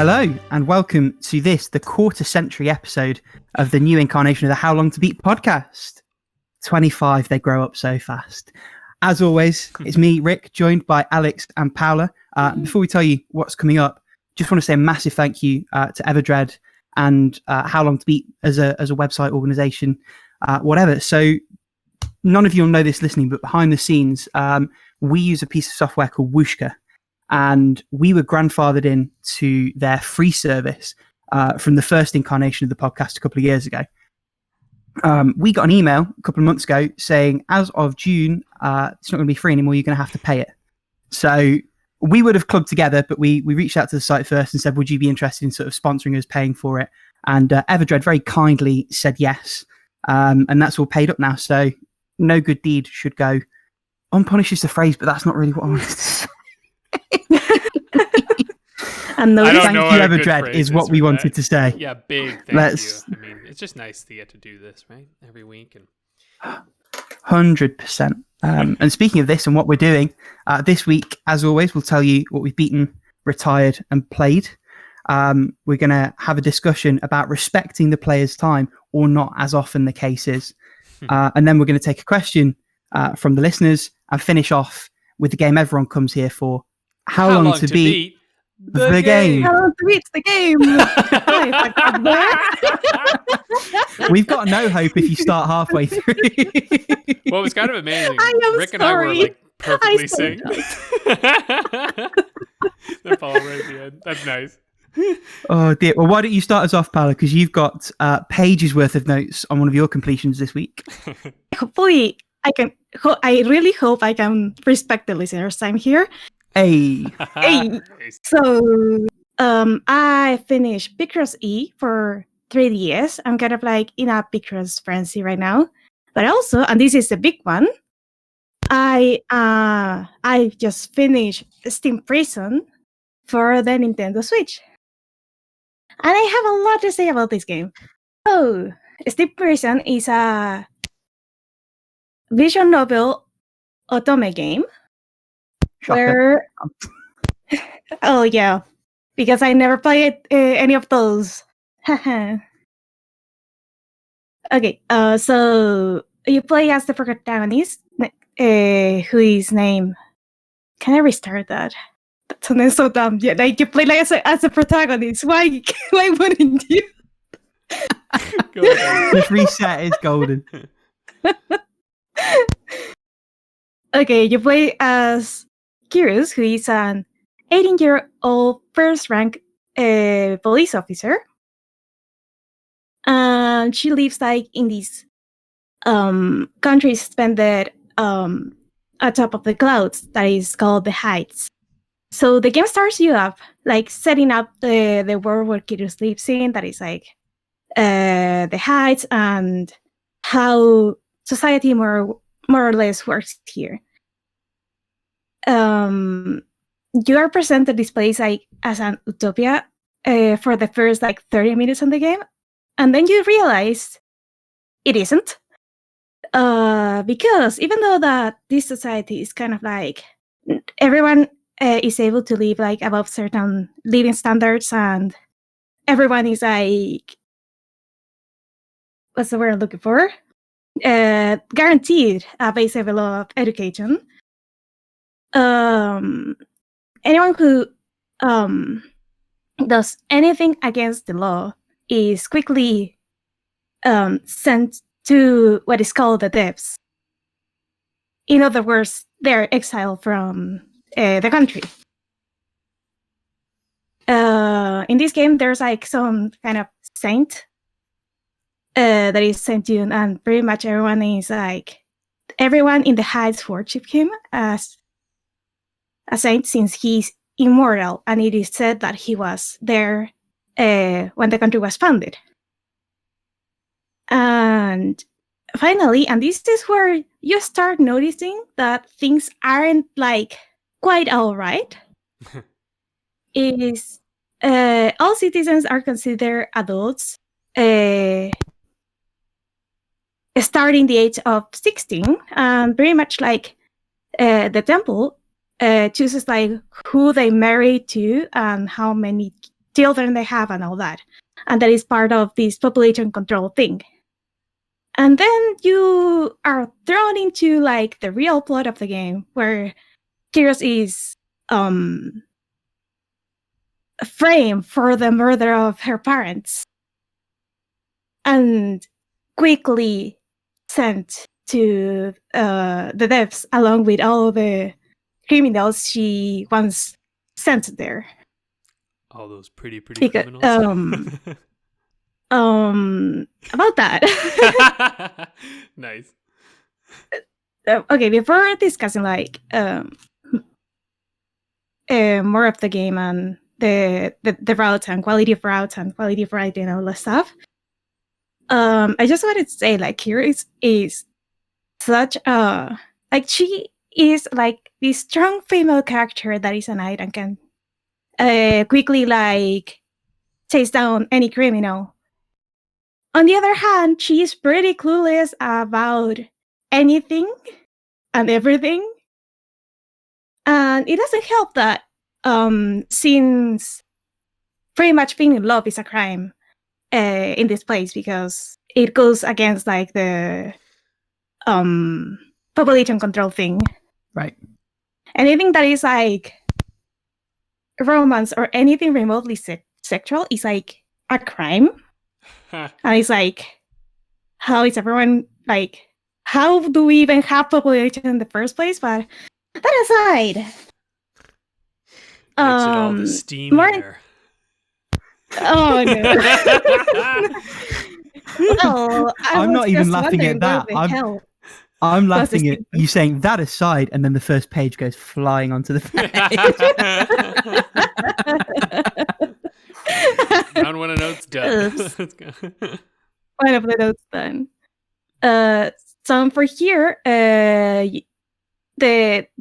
Hello and welcome to the quarter century episode of the new incarnation of the How Long to Beat podcast. 25, they grow up so fast. As always, it's me, Rick, joined by Alex and Paula. Before we tell you what's coming up, just want to say a massive thank you to Everdread and How Long to Beat as a website organisation, whatever. So none of you will know this listening, but behind the scenes, we use a piece of software called Wooshka. And we were grandfathered in to their free service from the first incarnation of the podcast a couple of years ago. We got an email a couple of months ago saying, as of June, it's not going to be free anymore, you're going to have to pay it. So we would have clubbed together, but we reached out to the site first and said, would you be interested in sort of sponsoring us, paying for it? And Everdread very kindly said yes. And that's all paid up now. So no good deed should go unpunished is the phrase, but that's not really what I wanted to say. And thank you, Everdread, is what we wanted to say. Yeah, big thank you. I mean, it's just nice to get to do this, right? Every week. 100%. And speaking of this and what we're doing, this week, as always, we'll tell you what we've beaten, retired, and played. We're going to have a discussion about respecting the player's time, or not, as often the case is. And then we're going to take a question from the listeners and finish off with the game everyone comes here for. How long to beat the game? How long to beat the game? We've got no hope if you start halfway through. Well, it was kind of amazing. Rick and sorry. I were like perfectly synced. The Paula right at the end. That's nice. Oh dear. Well, why don't you start us off, Paula? Because you've got pages worth of notes on one of your completions this week. Hopefully, I can. I really hope I can respect the listeners' time here. Hey. So, I finished Picross E for 3DS. I'm kind of like in a Picross frenzy right now. But also, and this is the big one, I just finished Steam Prison for the Nintendo Switch. And I have a lot to say about this game. So, Steam Prison is a visual novel otome game. Shocker. Where, oh yeah, because I never played any of those. Okay, so you play as the protagonist, who is named. Can I restart that? That sounds so dumb. Yeah, like you play like as a protagonist. Why wouldn't you? This reset is golden. Okay, you play as Kirus, who is an 18-year-old first-rank police officer. And she lives like in this country suspended atop of the clouds that is called the Heights. So the game starts you up, like setting up the world where Kirus lives in, that is like the Heights, and how society more or less works here. You are presented this place like as an utopia for the first like 30 minutes in the game, and then you realize it isn't. Because even though that this society is kind of like everyone is able to live like above certain living standards, and everyone is like, what's the word I'm looking for? Guaranteed a base level of education. Anyone who does anything against the law is quickly sent to what is called the depths. In other words, they're exiled from the country. In this game, there's like some kind of saint that is sent to you, and pretty much everyone in the Heights worship him as a saint, since he's immortal, and it is said that he was there when the country was founded. And finally, and this is where you start noticing that things aren't like quite all right, is all citizens are considered adults starting the age of 16, and pretty much like the temple chooses like who they marry to and how many children they have and all that. And that is part of this population control thing. And then you are thrown into like the real plot of the game, where Picross is framed for the murder of her parents and quickly sent to the depths along with all the criminals she once sent there. All those pretty Because, criminals. about that. Nice. Okay, before discussing like more of the game and the routes and quality of routes and quality of writing and all that stuff, I just wanted to say like Kira is such a like she is like this strong female character that is a knight and can quickly like chase down any criminal. On the other hand, she is pretty clueless about anything and everything. And it doesn't help that since pretty much being in love is a crime in this place, because it goes against like the population control thing. Right. Anything that is like romance or anything remotely sexual is like a crime. And it's like, how is everyone like, how do we even have population in the first place? But that aside, Makes it all the steam there. Oh no. Well, I'm not even laughing at that. I'm laughing at you saying that aside, and then the first page goes flying onto the page. Round one of notes done. Let's go. One of the notes done. So for here, the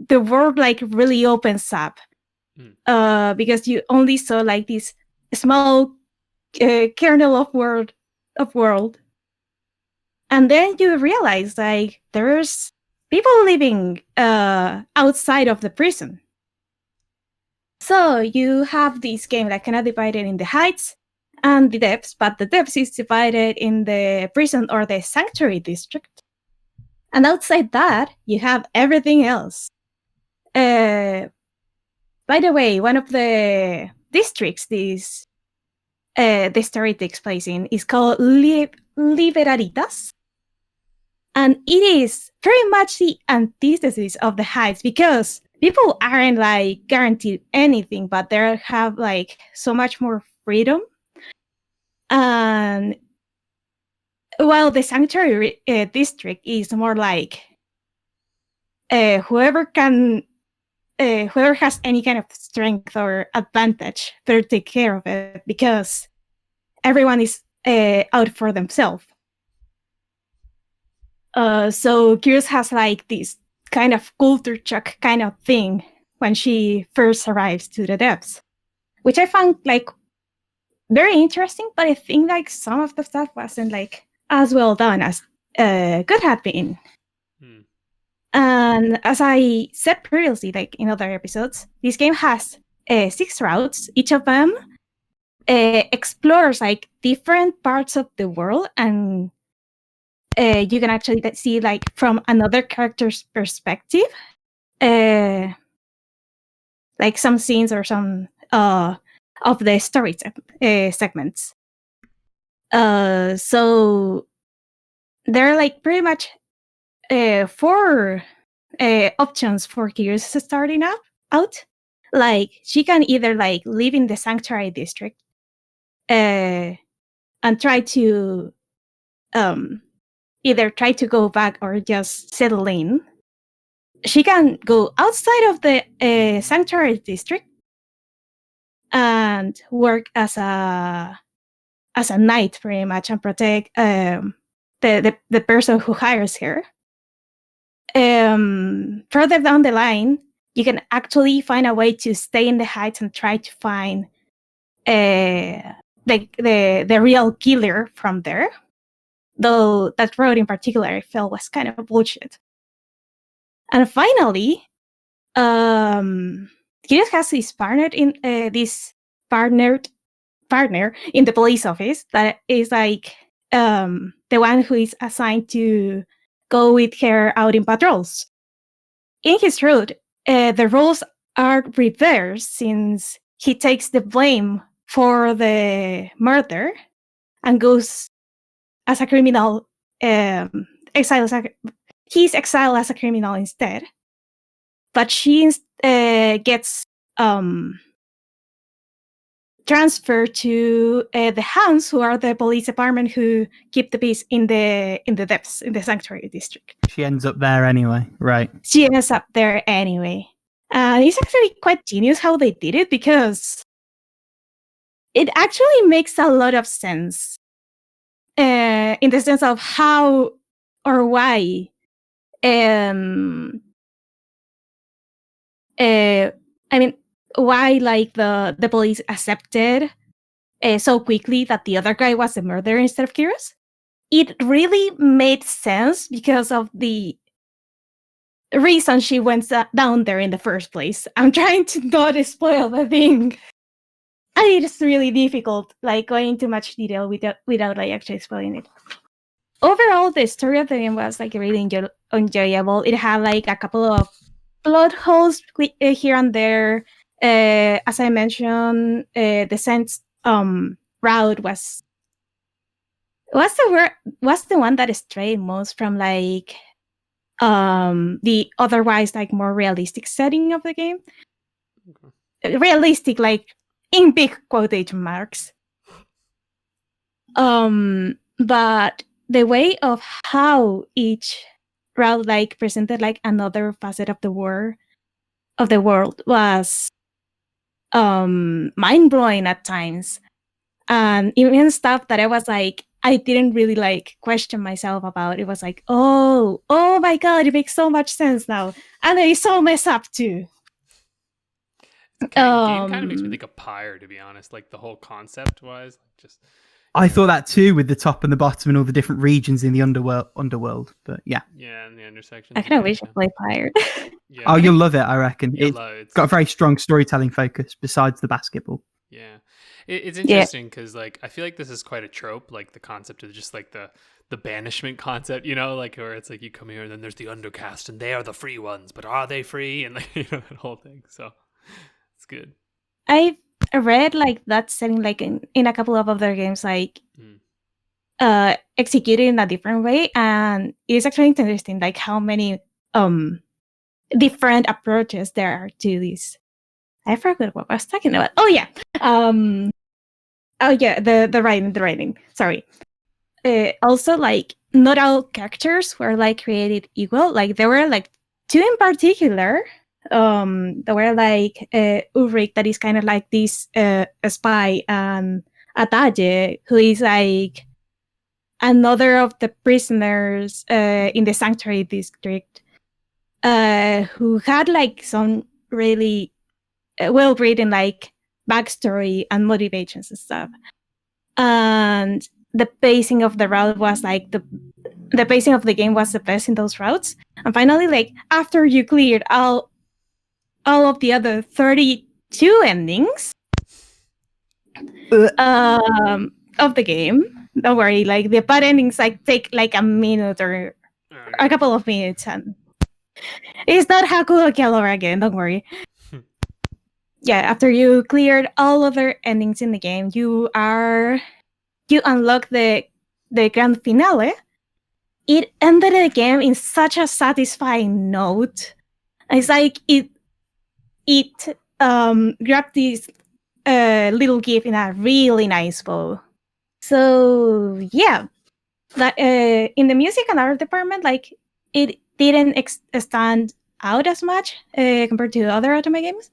world like really opens up, because you only saw like this small kernel of world, and then you realize like there's people living outside of the prison. So you have this game like kind of divided in the heights and the depths, but the depths is divided in the prison or the sanctuary district. And outside that, you have everything else. By the way, one of the districts this story takes place in is called Liberaritas. And it is very much the antithesis of the heights, because people aren't like guaranteed anything, but they have like so much more freedom. And while the sanctuary district is more like whoever has any kind of strength or advantage better take care of it, because everyone is out for themselves. So Kyrus has like this kind of culture shock kind of thing when she first arrives to the depths, which I found like very interesting, but I think like some of the stuff wasn't like as well done as could have been. And as I said previously, like in other episodes, this game has 6 routes. Each of them explores like different parts of the world, and you can actually see like from another character's perspective, like some scenes or some of the story segments. So there are like pretty much 4 options for Kyrus starting out. Like she can either like live in the sanctuary district and try to either try to go back or just settle in. She can go outside of the sanctuary district and work as a knight pretty much and protect the person who hires her. Further down the line, you can actually find a way to stay in the heights and try to find the real killer from there. Though that road in particular I felt was kind of bullshit. And finally, Kyrus has this partnered partner in the police office that is like the one who is assigned to go with her out in patrols. In his route, the roles are reversed since he takes the blame for the murder and goes as a criminal, he's exiled as a criminal instead. But she gets transferred to the Hounds, who are the police department who keep the peace in the depths in the Sanctuary District. She ends up there anyway, right? She ends up there anyway. It's actually quite genius how they did it because it actually makes a lot of sense in the sense of how or why why like the police accepted so quickly that the other guy was the murderer instead of Kyrus. It really made sense because of the reason she went down there in the first place. I'm trying to not spoil the thing. And it's really difficult, like going into much detail without like actually spoiling it. Overall, the story of the game was like really enjoyable. It had like a couple of plot holes here and there. As I mentioned, the sense route was the one that strayed most from like the otherwise like more realistic setting of the game. Okay. Realistic, like in big quotation marks. But the way of how each route like presented like another facet of the world was mind-blowing at times. And even stuff that I was like, I didn't really like question myself about. It was like, oh my god, it makes so much sense now. And it's so messed up too. The game kind of makes me think of Pyre, to be honest. Like the whole concept wise, just. I thought that too, with the top and the bottom and all the different regions in the underworld. But yeah. Yeah, and the intersections. I kind of wish I played Pyre. Yeah. Oh, you'll love it, I reckon. It's got a very strong storytelling focus besides the basketball. Yeah. It's interesting because like I feel like this is quite a trope, like the concept of just like the banishment concept, you know, like where it's like you come here and then there's the undercast and they are the free ones, but are they free? And like, you know, that whole thing. So it's good. I've read like that setting like in a couple of other games, like executed in a different way, and it's actually interesting like how many different approaches there are to this. I forgot what I was talking about. Oh yeah. The writing. Sorry. Also, like, not all characters were like created equal. Like there were like two in particular. There were like Ulrich, that is kind of like this a spy, and Ataje, who is like another of the prisoners in the Sanctuary District, who had like some really well-written like backstory and motivations and stuff. And the pacing of the route was like the pacing of the game was the best in those routes. And finally, like after you cleared all of the other 32 endings of the game, don't worry, like the bad endings like take like a minute or a couple of minutes, and it's not Haku Kelor again, don't worry. Yeah, after you cleared all other endings in the game, you unlock the grand finale. It ended the game in such a satisfying note. It's like it grabbed this little gift in a really nice bow. So yeah, that in the music and art department, like it didn't stand out as much compared to other Otome games,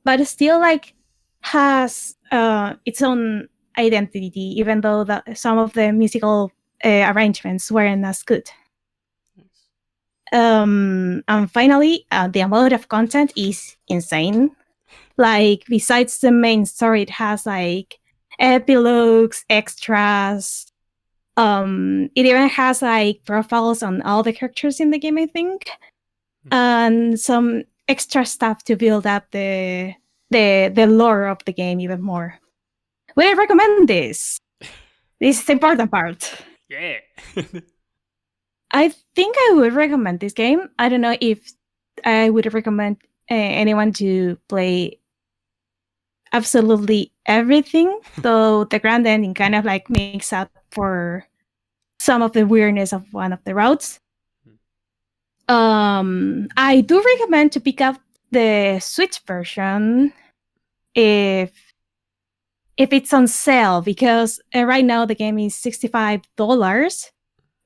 but it still like has its own identity, even though some of the musical arrangements weren't as good. And finally, the amount of content is insane. Like, besides the main story, it has like epilogues, extras. It even has like profiles on all the characters in the game, I think, and some extra stuff to build up the lore of the game even more. would I recommend this? This is the important part. Yeah. I think I would recommend this game. I don't know if I would recommend anyone to play absolutely everything, though the grand ending kind of like makes up for some of the weirdness of one of the routes. I do recommend to pick up the Switch version if it's on sale, because right now the game is $65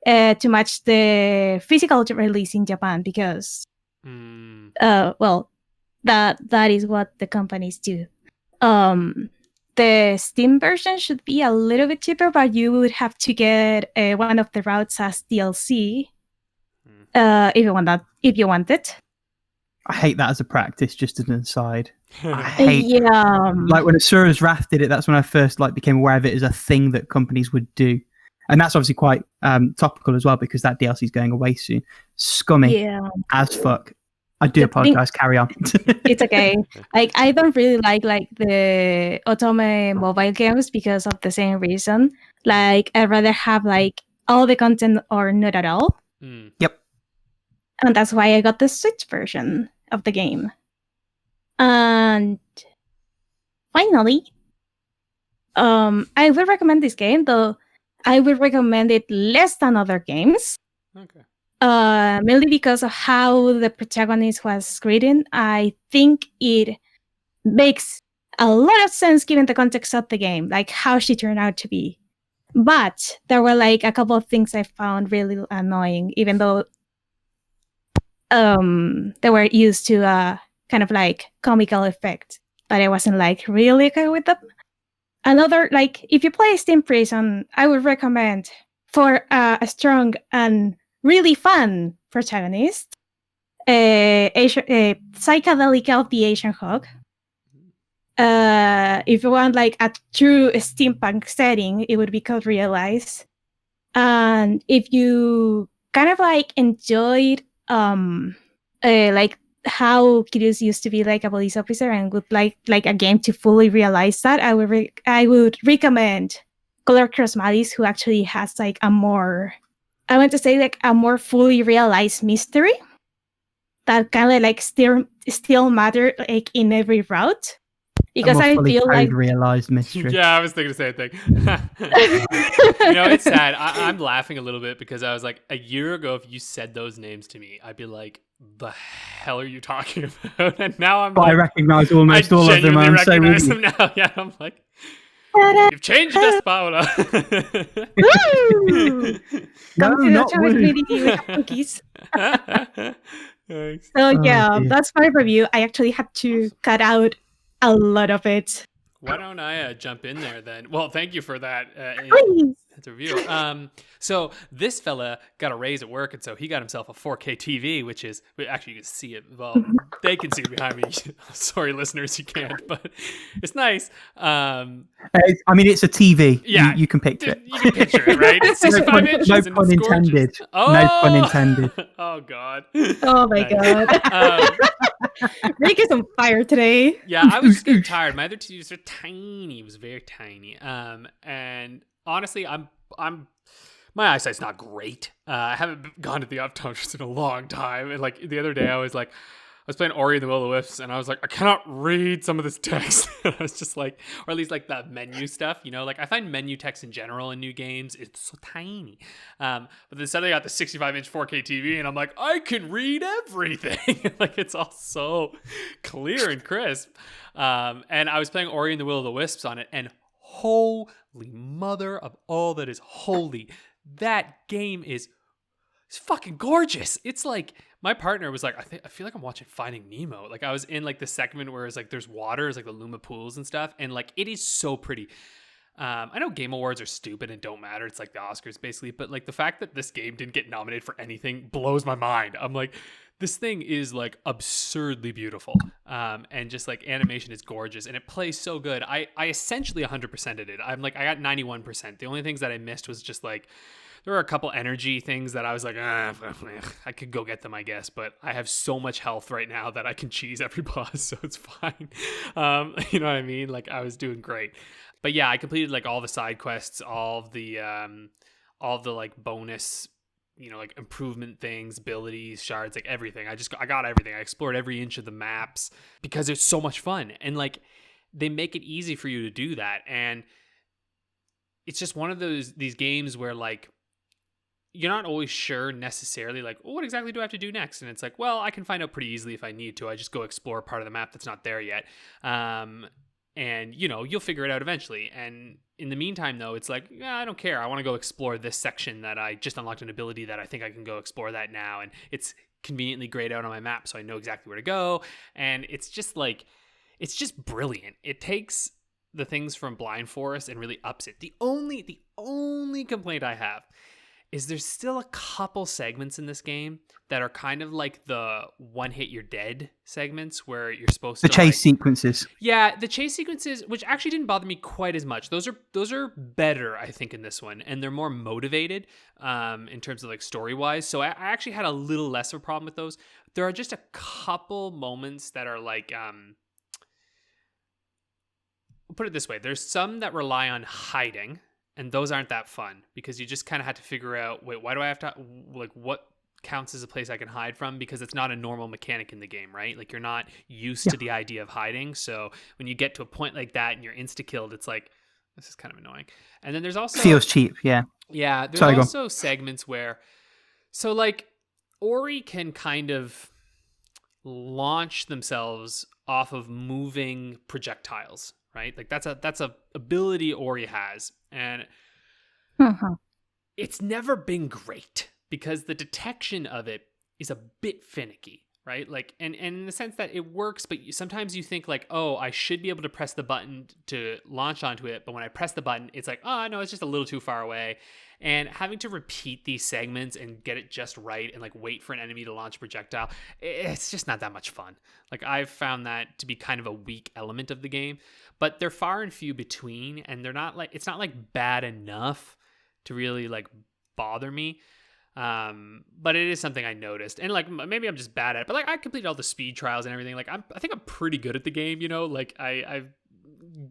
to match the physical release in Japan, because well, that is what the companies do. The Steam version should be a little bit cheaper, but you would have to get one of the routes as DLC if you want it. I hate that as a practice, just as an aside. I hate Yeah. like when Asura's Wrath did it, that's when I first became aware of it as a thing that companies would do. And that's obviously quite topical as well, because that DLC is going away soon. Scummy as fuck. I do apologize. Carry on. It's okay. Like, I don't really like the Otome mobile games because of the same reason. Like, I'd rather have like all the content or not at all. Yep. And that's why I got the Switch version of the game. And finally, I would recommend this game, though I would recommend it less than other games. Okay. Mainly because of how the protagonist was written. I think it makes a lot of sense given the context of the game, like how she turned out to be. But there were like a couple of things I found really annoying, even though they were used to a kind of like comical effect, but I wasn't like really okay with them. Another, like, if you play Steam Prison, I would recommend for a strong and really fun protagonist, Psychedelic of the Asian Hog. If you want like a true steampunk setting, it would be called Realize. And if you kind of like enjoyed like how Kyrus used to be like a police officer and would like a game to fully realize that, I would recommend Color Cross Malice, who actually has like a more, I want to say like a more fully realized mystery that kind of like still matter like in every route. Because I feel like realized mystery. Yeah, I was thinking the same thing. It's sad. I'm laughing a little bit because I was like, a year ago, if you said those names to me, I'd be like, the hell are you talking about? And now I'm I recognize almost all of them. I'm so with you. Now. Yeah, I'm like, you've changed us, Paula. No, not cookies. So yeah, that's my review. I actually had to cut out a lot of it. Why don't I jump in there then? Well, thank you for that. That's a review. So this fella got a raise at work, and so he got himself a 4K TV, which is, actually you can see it. Well, they can see it behind me. Sorry, listeners, you can't, but it's nice. I mean, it's a TV. Yeah, you can picture it. You can picture it, right? It's 65 inches. No pun intended. Oh! No pun intended. Oh God. Oh my God. Rick is on fire today. Yeah, I was just getting tired. My other TVs are tiny. It was very tiny. And honestly, I'm my eyesight's not great. I haven't gone to the optometrist in a long time. And like the other day, I was playing Ori and the Will of the Wisps, and I was like, I cannot read some of this text. I was just like, or at least like the menu stuff, like I find menu text in general in new games, it's so tiny. But then suddenly I got the 65-inch 4K TV, and I'm like, I can read everything. Like it's all so clear and crisp. And I was playing Ori and the Will of the Wisps on it, and holy mother of all that is holy, that game is fucking gorgeous. It's like, my partner was like, I feel like I'm watching Finding Nemo. Like I was in like the segment where it's like there's water, it's like the Luma pools and stuff, and like it is so pretty. I know Game Awards are stupid and don't matter. It's like the Oscars basically, but like the fact that this game didn't get nominated for anything blows my mind. I'm like, this thing is like absurdly beautiful, and just like animation is gorgeous, and it plays so good. I essentially 100%ed it. I got 91%. The only things that I missed was just like, there were a couple energy things that I was like, I could go get them, I guess. But I have so much health right now that I can cheese every boss, so it's fine. You know what I mean? Like, I was doing great. But yeah, I completed like all the side quests, all the like bonus, like improvement things, abilities, shards, like everything. I got everything. I explored every inch of the maps because it's so much fun. And like they make it easy for you to do that. And it's just one of these games where like you're not always sure necessarily like, well, what exactly do I have to do next? And it's like, well, I can find out pretty easily if I need to. I just go explore a part of the map that's not there yet. And you'll figure it out eventually. And in the meantime, though, it's like, yeah, I don't care. I want to go explore this section that I just unlocked an ability that I think I can go explore that now. And it's conveniently grayed out on my map, so I know exactly where to go. And it's just brilliant. It takes the things from Blind Forest and really ups it. The only complaint I have is there's still a couple segments in this game that are kind of like the one hit you're dead segments where you're supposed to the chase sequences. Yeah, the chase sequences, which actually didn't bother me quite as much. Those are better, I think, in this one, and they're more motivated in terms of like story wise. So I actually had a little less of a problem with those. There are just a couple moments that are like put it this way, there's some that rely on hiding. And those aren't that fun because you just kind of have to figure out, wait, why do I have to, like, what counts as a place I can hide from? Because it's not a normal mechanic in the game, right? Like, you're not used to the idea of hiding. So when you get to a point like that and you're insta-killed, it's like, this is kind of annoying. And then there's also... Feels cheap, yeah. Yeah, there's also segments where... So, like, Ori can kind of launch themselves off of moving projectiles, right? Like that's a ability Ori has, and it's never been great because the detection of it is a bit finicky, right? Like, and in the sense that it works, but sometimes you think like, oh, I should be able to press the button to launch onto it, but when I press the button, it's like, oh no, it's just a little too far away. And having to repeat these segments and get it just right and like wait for an enemy to launch a projectile, it's just not that much fun. Like I've found that to be kind of a weak element of the game, but they're far and few between, and they're not like, it's not like bad enough to really like bother me. But it is something I noticed, and like maybe I'm just bad at it, but like I completed all the speed trials and everything. Like I think I'm pretty good at the game, like I've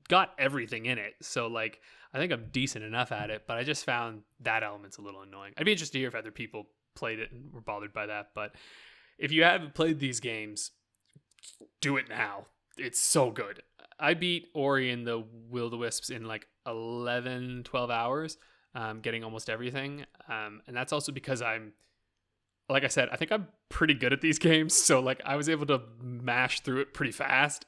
got everything in it. So like, I think I'm decent enough at it, but I just found that element's a little annoying. I'd be interested to hear if other people played it and were bothered by that. But if you haven't played these games, do it now. It's so good. I beat Ori and the Will-O-Wisps in like 11, 12 hours, getting almost everything. And that's also because like I said, I think I'm pretty good at these games. So like I was able to mash through it pretty fast.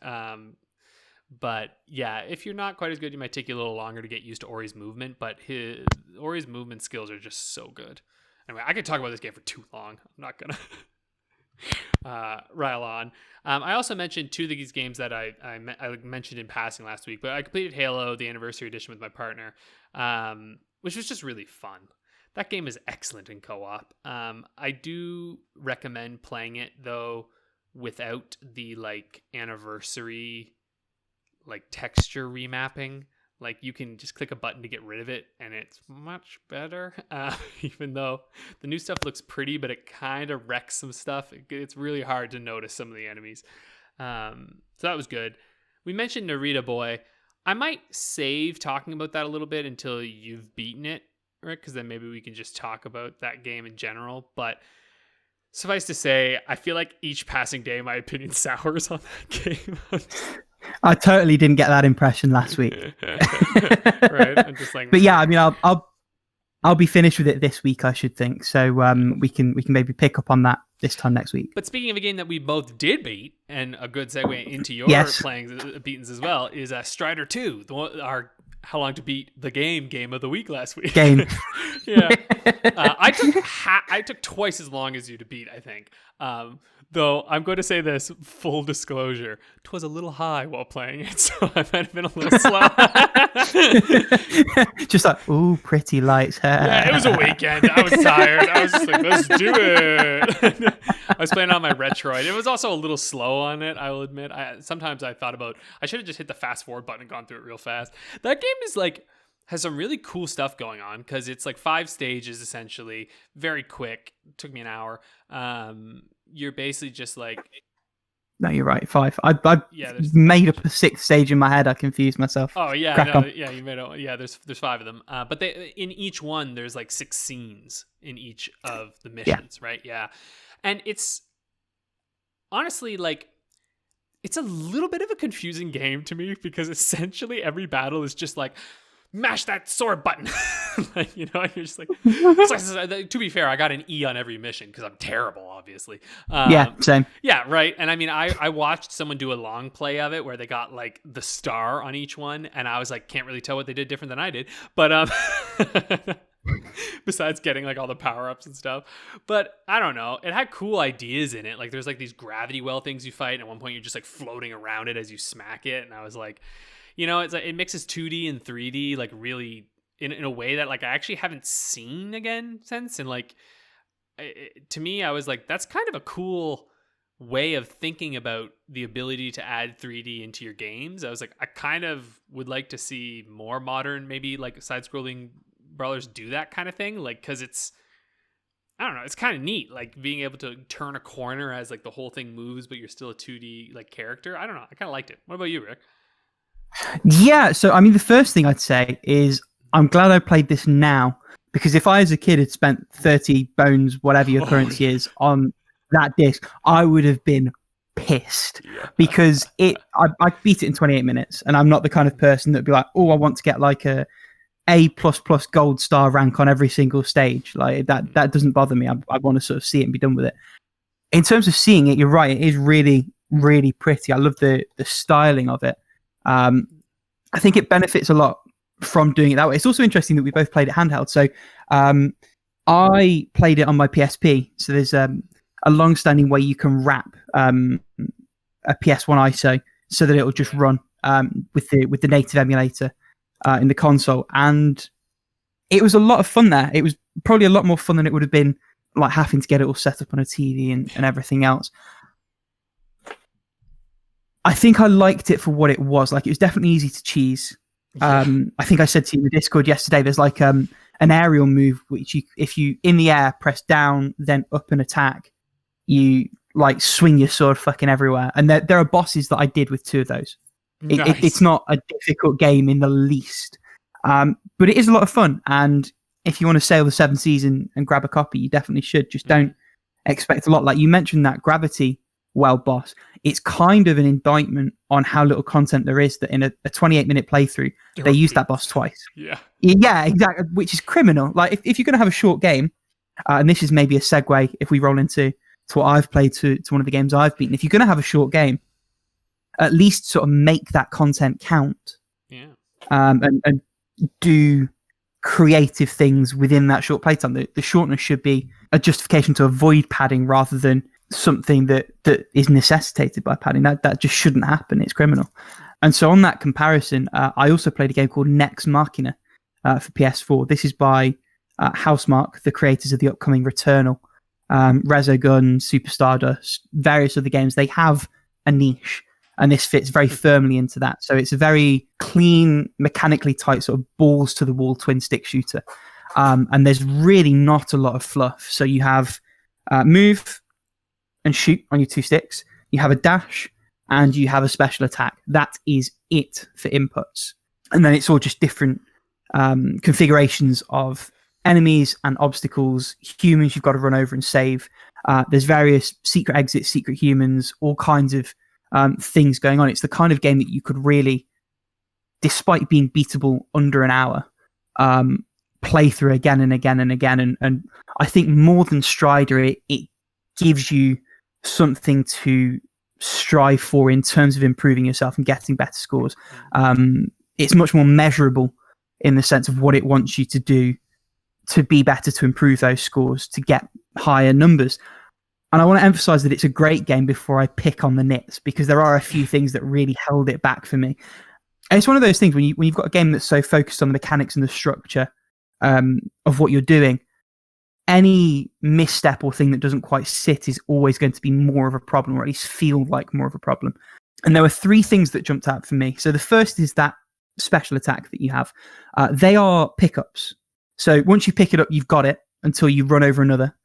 But yeah, if you're not quite as good, you might take you a little longer to get used to Ori's movement, but Ori's movement skills are just so good. Anyway, I could talk about this game for too long. I'm not going to rile on. I also mentioned two of these games that I mentioned in passing last week, but I completed Halo, the Anniversary Edition with my partner, which was just really fun. That game is excellent in co-op. I do recommend playing it, though, without the like anniversary like texture remapping. Like you can just click a button to get rid of it and it's much better, even though the new stuff looks pretty, but it kind of wrecks some stuff. It's really hard to notice some of the enemies. So that was good. We mentioned Narita Boy. I might save talking about that a little bit until you've beaten it, right? Because then maybe we can just talk about that game in general. But suffice to say, I feel like each passing day my opinion sours on that game. I totally didn't get that impression last week. Right? I'm just like, but yeah, I mean, I'll be finished with it this week, I should think. So we can maybe pick up on that this time next week. But speaking of a game that we both did beat, and a good segue into your playing beatings as well, is Strider 2, our How Long to Beat the Game of the week last week. Game. Yeah. I took twice as long as you to beat, I think. Though I'm going to say this, full disclosure, 'twas a little high while playing it, so I might have been a little slow. Just like, ooh, pretty lights hair. Yeah, it was a weekend. I was tired. I was just like, let's do it. I was playing on my Retroid. It was also a little slow on it, I will admit. Sometimes I thought about, I should have just hit the fast forward button and gone through it real fast. That game is like, has some really cool stuff going on because it's like 5 stages essentially, very quick. It took me an hour. You're basically just like No, you're right. 5. I there's made up a 6th stage in my head. I confused myself. Oh yeah, Crack on. yeah, you made it. Yeah, there's 5 of them. But in each one there's like 6 scenes in each of the missions, right? Yeah. And it's honestly like it's a little bit of a confusing game to me because essentially every battle is just like mash that sword button. Like, you know, and you're just like, to be fair, I got an E on every mission because I'm terrible, obviously. Yeah, same. Yeah, right. And I mean, I watched someone do a long play of it where they got like the star on each one, and I was like, can't really tell what they did different than I did. But besides getting like all the power-ups and stuff. But I don't know. It had cool ideas in it. Like there's like these gravity well things you fight, and at one point you're just like floating around it as you smack it. And I was like, you know, it's like it mixes 2D and 3D like really in a way that like I actually haven't seen again since. And like to me, I was like, that's kind of a cool way of thinking about the ability to add 3D into your games. I was like, I kind of would like to see more modern, maybe like side-scrolling brawlers do that kind of thing. Like, cause I don't know, it's kind of neat. Like being able to turn a corner as like the whole thing moves, but you're still a 2D like character. I don't know. I kind of liked it. What about you, Rick? Yeah, so I mean, the first thing I'd say is I'm glad I played this now, because if I as a kid had spent 30 bones, whatever your currency is, on that disc, I would have been pissed because I beat it in 28 minutes, and I'm not the kind of person that'd be like, oh, I want to get like A++ gold star rank on every single stage. Like that doesn't bother me. I want to sort of see it and be done with it. In terms of seeing it, you're right. It is really, really pretty. I love the styling of it. I think it benefits a lot from doing it that way. It's also interesting that we both played it handheld. So I played it on my PSP. So there's a long-standing way you can wrap a PS1 ISO so that it'll just run with the native emulator in the console. And it was a lot of fun there. It was probably a lot more fun than it would have been like having to get it all set up on a TV and everything else. I think I liked it for what it was. Like, it was definitely easy to cheese. I think I said to you in the Discord yesterday, there's like an aerial move, which if you in the air press down, then up and attack, you like swing your sword fucking everywhere. And there are bosses that I did with 2 of those. Nice. It's not a difficult game in the least. But it is a lot of fun. And if you want to sail the 7 seas and grab a copy, you definitely should. Just don't expect a lot. Like you mentioned that gravity well boss. It's kind of an indictment on how little content there is that in a 28-minute playthrough, they use that boss twice. Yeah, exactly, which is criminal. Like if you're going to have a short game, and this is maybe a segue if we roll into what I've played to one of the games I've beaten. If you're going to have a short game, at least sort of make that content count. Yeah. And do creative things within that short playtime. The shortness should be a justification to avoid padding rather than something that is necessitated by padding. That just shouldn't happen. It's criminal. And so on that comparison, I also played a game called Nex Machina for PS4. This is by Housemarque, the creators of the upcoming Returnal, Resogun, Super Stardust, various other games. They have a niche, and this fits very firmly into that. So it's a very clean, mechanically tight, sort of balls to the wall twin stick shooter. And there's really not a lot of fluff. So you have move and shoot on your 2 sticks. You have a dash, and you have a special attack. That is it for inputs. And then it's all just different configurations of enemies and obstacles, humans you've got to run over and save. There's various secret exits, secret humans, all kinds of things going on. It's the kind of game that you could really, despite being beatable under an hour, play through again and again and again. And I think more than Strider, it gives you something to strive for in terms of improving yourself and getting better scores. It's much more measurable in the sense of what it wants you to do to be better, to improve those scores, to get higher numbers. And I want to emphasize that it's a great game before I pick on the nits, because there are a few things that really held it back for me. And it's one of those things when you've got a game that's so focused on the mechanics and the structure of what you're doing, any misstep or thing that doesn't quite sit is always going to be more of a problem, or at least feel like more of a problem. And there were 3 things that jumped out for me. So the first is that special attack that you have. They are pickups. So once you pick it up, you've got it until you run over another.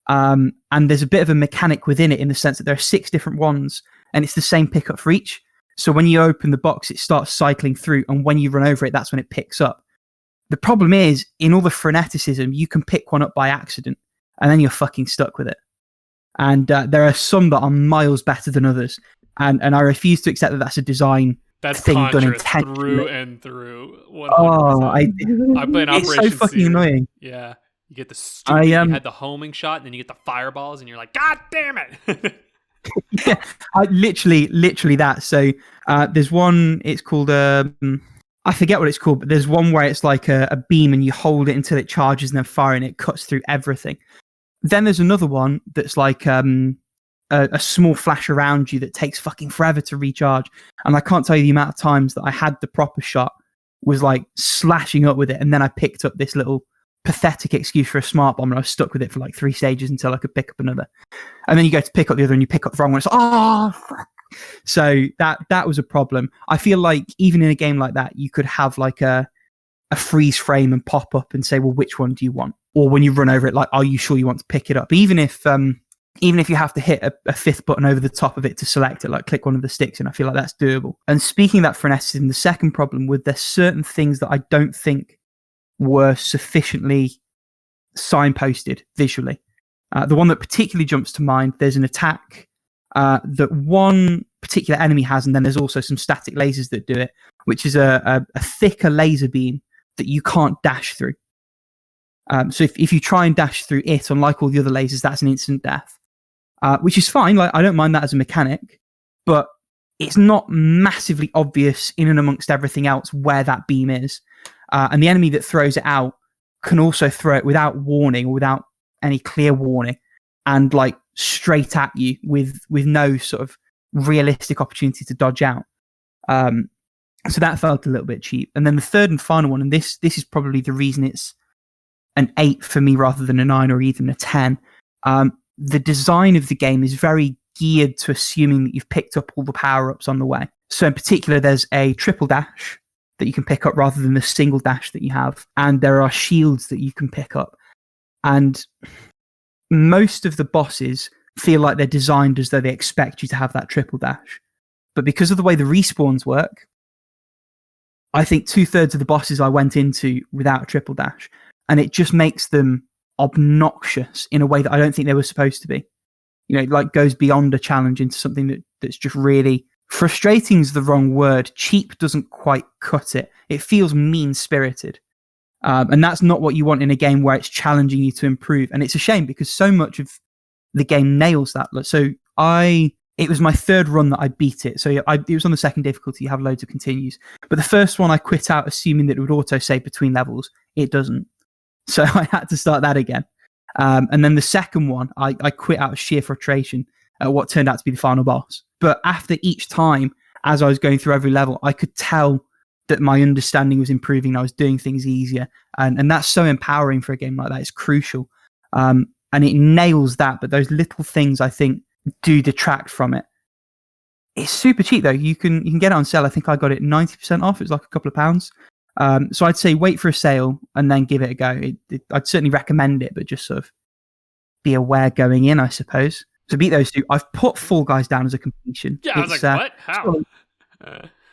And there's a bit of a mechanic within it in the sense that there are 6 different ones and it's the same pickup for each. So when you open the box, it starts cycling through, and when you run over it, that's when it picks up. The problem is, in all the freneticism, you can pick one up by accident, and then you're fucking stuck with it. And there are some that are miles better than others, and I refuse to accept that that's a design thing done intentionally. Through and through. 100%. Oh, I play an it's so Operation fucking Series. annoying. Yeah, you get the stupid. You had the homing shot, and then you get the fireballs, and you're like, God damn it! Yeah, literally that. So there's one. It's called I forget what it's called, but there's one where it's like a beam, and you hold it until it charges, and then fire, and it cuts through everything. Then there's another one that's like a small flash around you that takes fucking forever to recharge. And I can't tell you the amount of times that I had the proper shot, was like slashing up with it, and then I picked up this little pathetic excuse for a smart bomb, and I was stuck with it for like 3 stages until I could pick up another. And then you go to pick up the other, and you pick up the wrong one. It's fuck. So that was a problem. I feel like even in a game like that, you could have like a freeze frame and pop up and say, well, which one do you want? Or when you run over it, like, are you sure you want to pick it up? Even if you have to hit a fifth button over the top of it to select it, like click one of the sticks, and I feel like that's doable. And speaking of that freneticism, the second problem with there's certain things that I don't think were sufficiently signposted visually. The one that particularly jumps to mind, there's an attack that one particular enemy has, and then there's also some static lasers that do it, which is a thicker laser beam that you can't dash through. So if you try and dash through it, unlike all the other lasers, that's an instant death, which is fine. Like, I don't mind that as a mechanic, but it's not massively obvious in and amongst everything else where that beam is. And the enemy that throws it out can also throw it without warning or without any clear warning, and like straight at you with no sort of realistic opportunity to dodge out. So that felt a little bit cheap. And then the third and final one, and this is probably the reason it's an 8 for me rather than a 9 or even a 10. The design of the game is very geared to assuming that you've picked up all the power-ups on the way. So in particular, there's a triple dash that you can pick up rather than the single dash that you have. And there are shields that you can pick up. And most of the bosses feel like they're designed as though they expect you to have that triple dash. But because of the way the respawns work, I think 2/3 of the bosses I went into without a triple dash, and it just makes them obnoxious in a way that I don't think they were supposed to be. You know, like goes beyond a challenge into something that's just really frustrating is the wrong word. Cheap doesn't quite cut it. It feels mean-spirited. And that's not what you want in a game where it's challenging you to improve. And it's a shame because so much of the game nails that. So it was my third run that I beat it. So it was on the second difficulty. You have loads of continues. But the first one I quit out assuming that it would auto-save between levels. It doesn't. So I had to start that again. And then the second one, I quit out of sheer frustration at what turned out to be the final boss. But after each time, as I was going through every level, I could tell that my understanding was improving. I was doing things easier. And that's so empowering for a game like that. It's crucial. And it nails that. But those little things, I think, do detract from it. It's super cheap, though. You can get it on sale. I think I got it 90% off. It was like a couple of pounds. So I'd say wait for a sale and then give it a go. I'd certainly recommend it, but just sort of be aware going in, I suppose. To beat those two, I've put Fall Guys down as a completion. Yeah, I was like, what? How?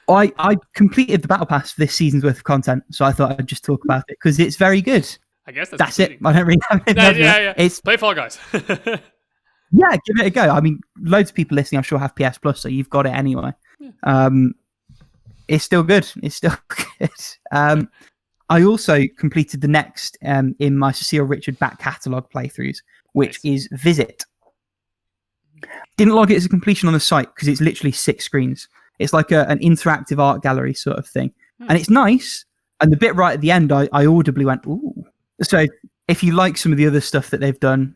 I completed the Battle Pass for this season's worth of content, so I thought I'd just talk about it because it's very good. I guess that's it. I don't really have it. Yeah. It's play Fall Guys. Yeah, give it a go. I mean, loads of people listening, I'm sure, have PS Plus, so you've got it anyway. Yeah. It's still good. It's still good. I also completed the next in my Cecile Richard back catalogue playthroughs, which is Visit. Didn't log it as a completion on the site because it's literally 6 screens. It's like an interactive art gallery sort of thing. And it's nice. And the bit right at the end, I audibly went, ooh. So if you like some of the other stuff that they've done,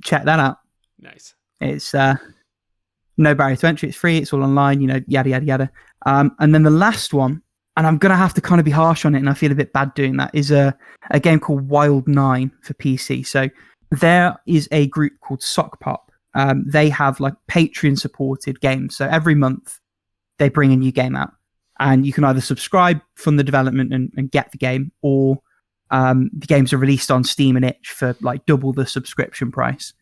check that out. Nice. It's no barrier to entry. It's free. It's all online, yada, yada, yada. And then the last one, and I'm going to have to kind of be harsh on it, and I feel a bit bad doing that, is a game called Wild 9 for PC. So there is a group called Sock Pop. They have like Patreon supported games. So every month they bring a new game out, and you can either subscribe, fund the development and get the game, or the games are released on Steam and itch for like double the subscription price.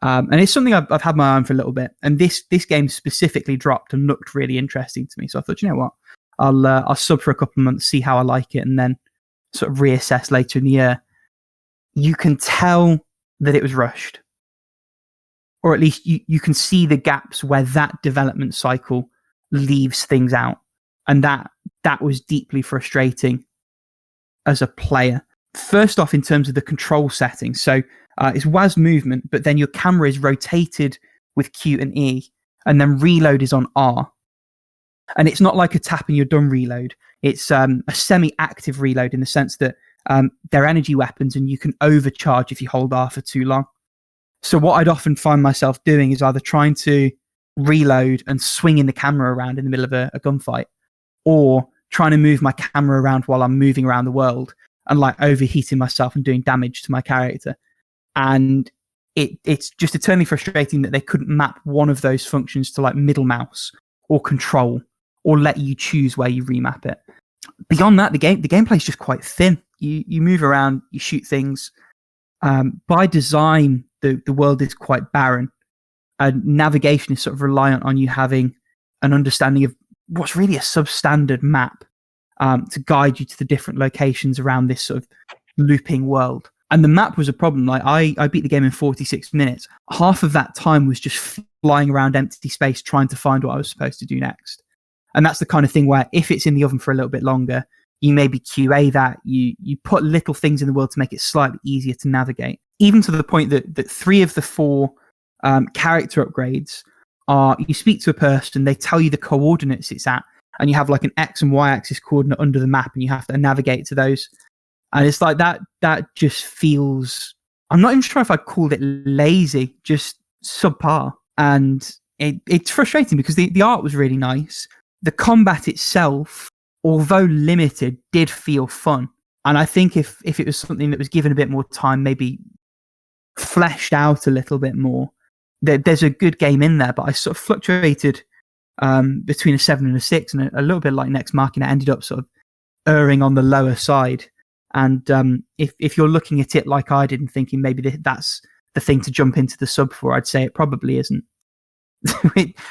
And it's something I've had my eye on for a little bit. And this game specifically dropped and looked really interesting to me. So I thought, you know what, I'll sub for a couple of months, see how I like it, and then sort of reassess later in the year. You can tell that it was rushed, or at least you can see the gaps where that development cycle leaves things out, and that was deeply frustrating as a player. First off, in terms of the control settings, so it's WAS movement, but then your camera is rotated with Q and E, and then reload is on R. And it's not like a tap and you're done reload. It's a semi-active reload in the sense that they're energy weapons and you can overcharge if you hold R for too long. So what I'd often find myself doing is either trying to reload and swinging the camera around in the middle of a gunfight, or trying to move my camera around while I'm moving around the world and like overheating myself and doing damage to my character. And it's just eternally frustrating that they couldn't map one of those functions to like middle mouse or control, or let you choose where you remap it. Beyond that, the gameplay is just quite thin. You move around, you shoot things. By design, the world is quite barren. Navigation is sort of reliant on you having an understanding of what's really a substandard map to guide you to the different locations around this sort of looping world. And the map was a problem. Like I beat the game in 46 minutes. Half of that time was just flying around empty space trying to find what I was supposed to do next. And that's the kind of thing where if it's in the oven for a little bit longer, you maybe QA that, you put little things in the world to make it slightly easier to navigate. Even to the point that 3 of the 4 character upgrades are, you speak to a person, they tell you the coordinates it's at, and you have like an X and Y axis coordinate under the map, and you have to navigate to those. And it's like that just feels, I'm not even sure if I'd call it lazy, just subpar. And it's frustrating because the art was really nice. The combat itself, although limited, did feel fun. And I think if it was something that was given a bit more time, maybe fleshed out a little bit more, there's a good game in there. But I sort of fluctuated between a 7 and a 6, and a little bit like Next Marking, I ended up sort of erring on the lower side. And if you're looking at it like I did and thinking maybe that's the thing to jump into the sub for, I'd say it probably isn't.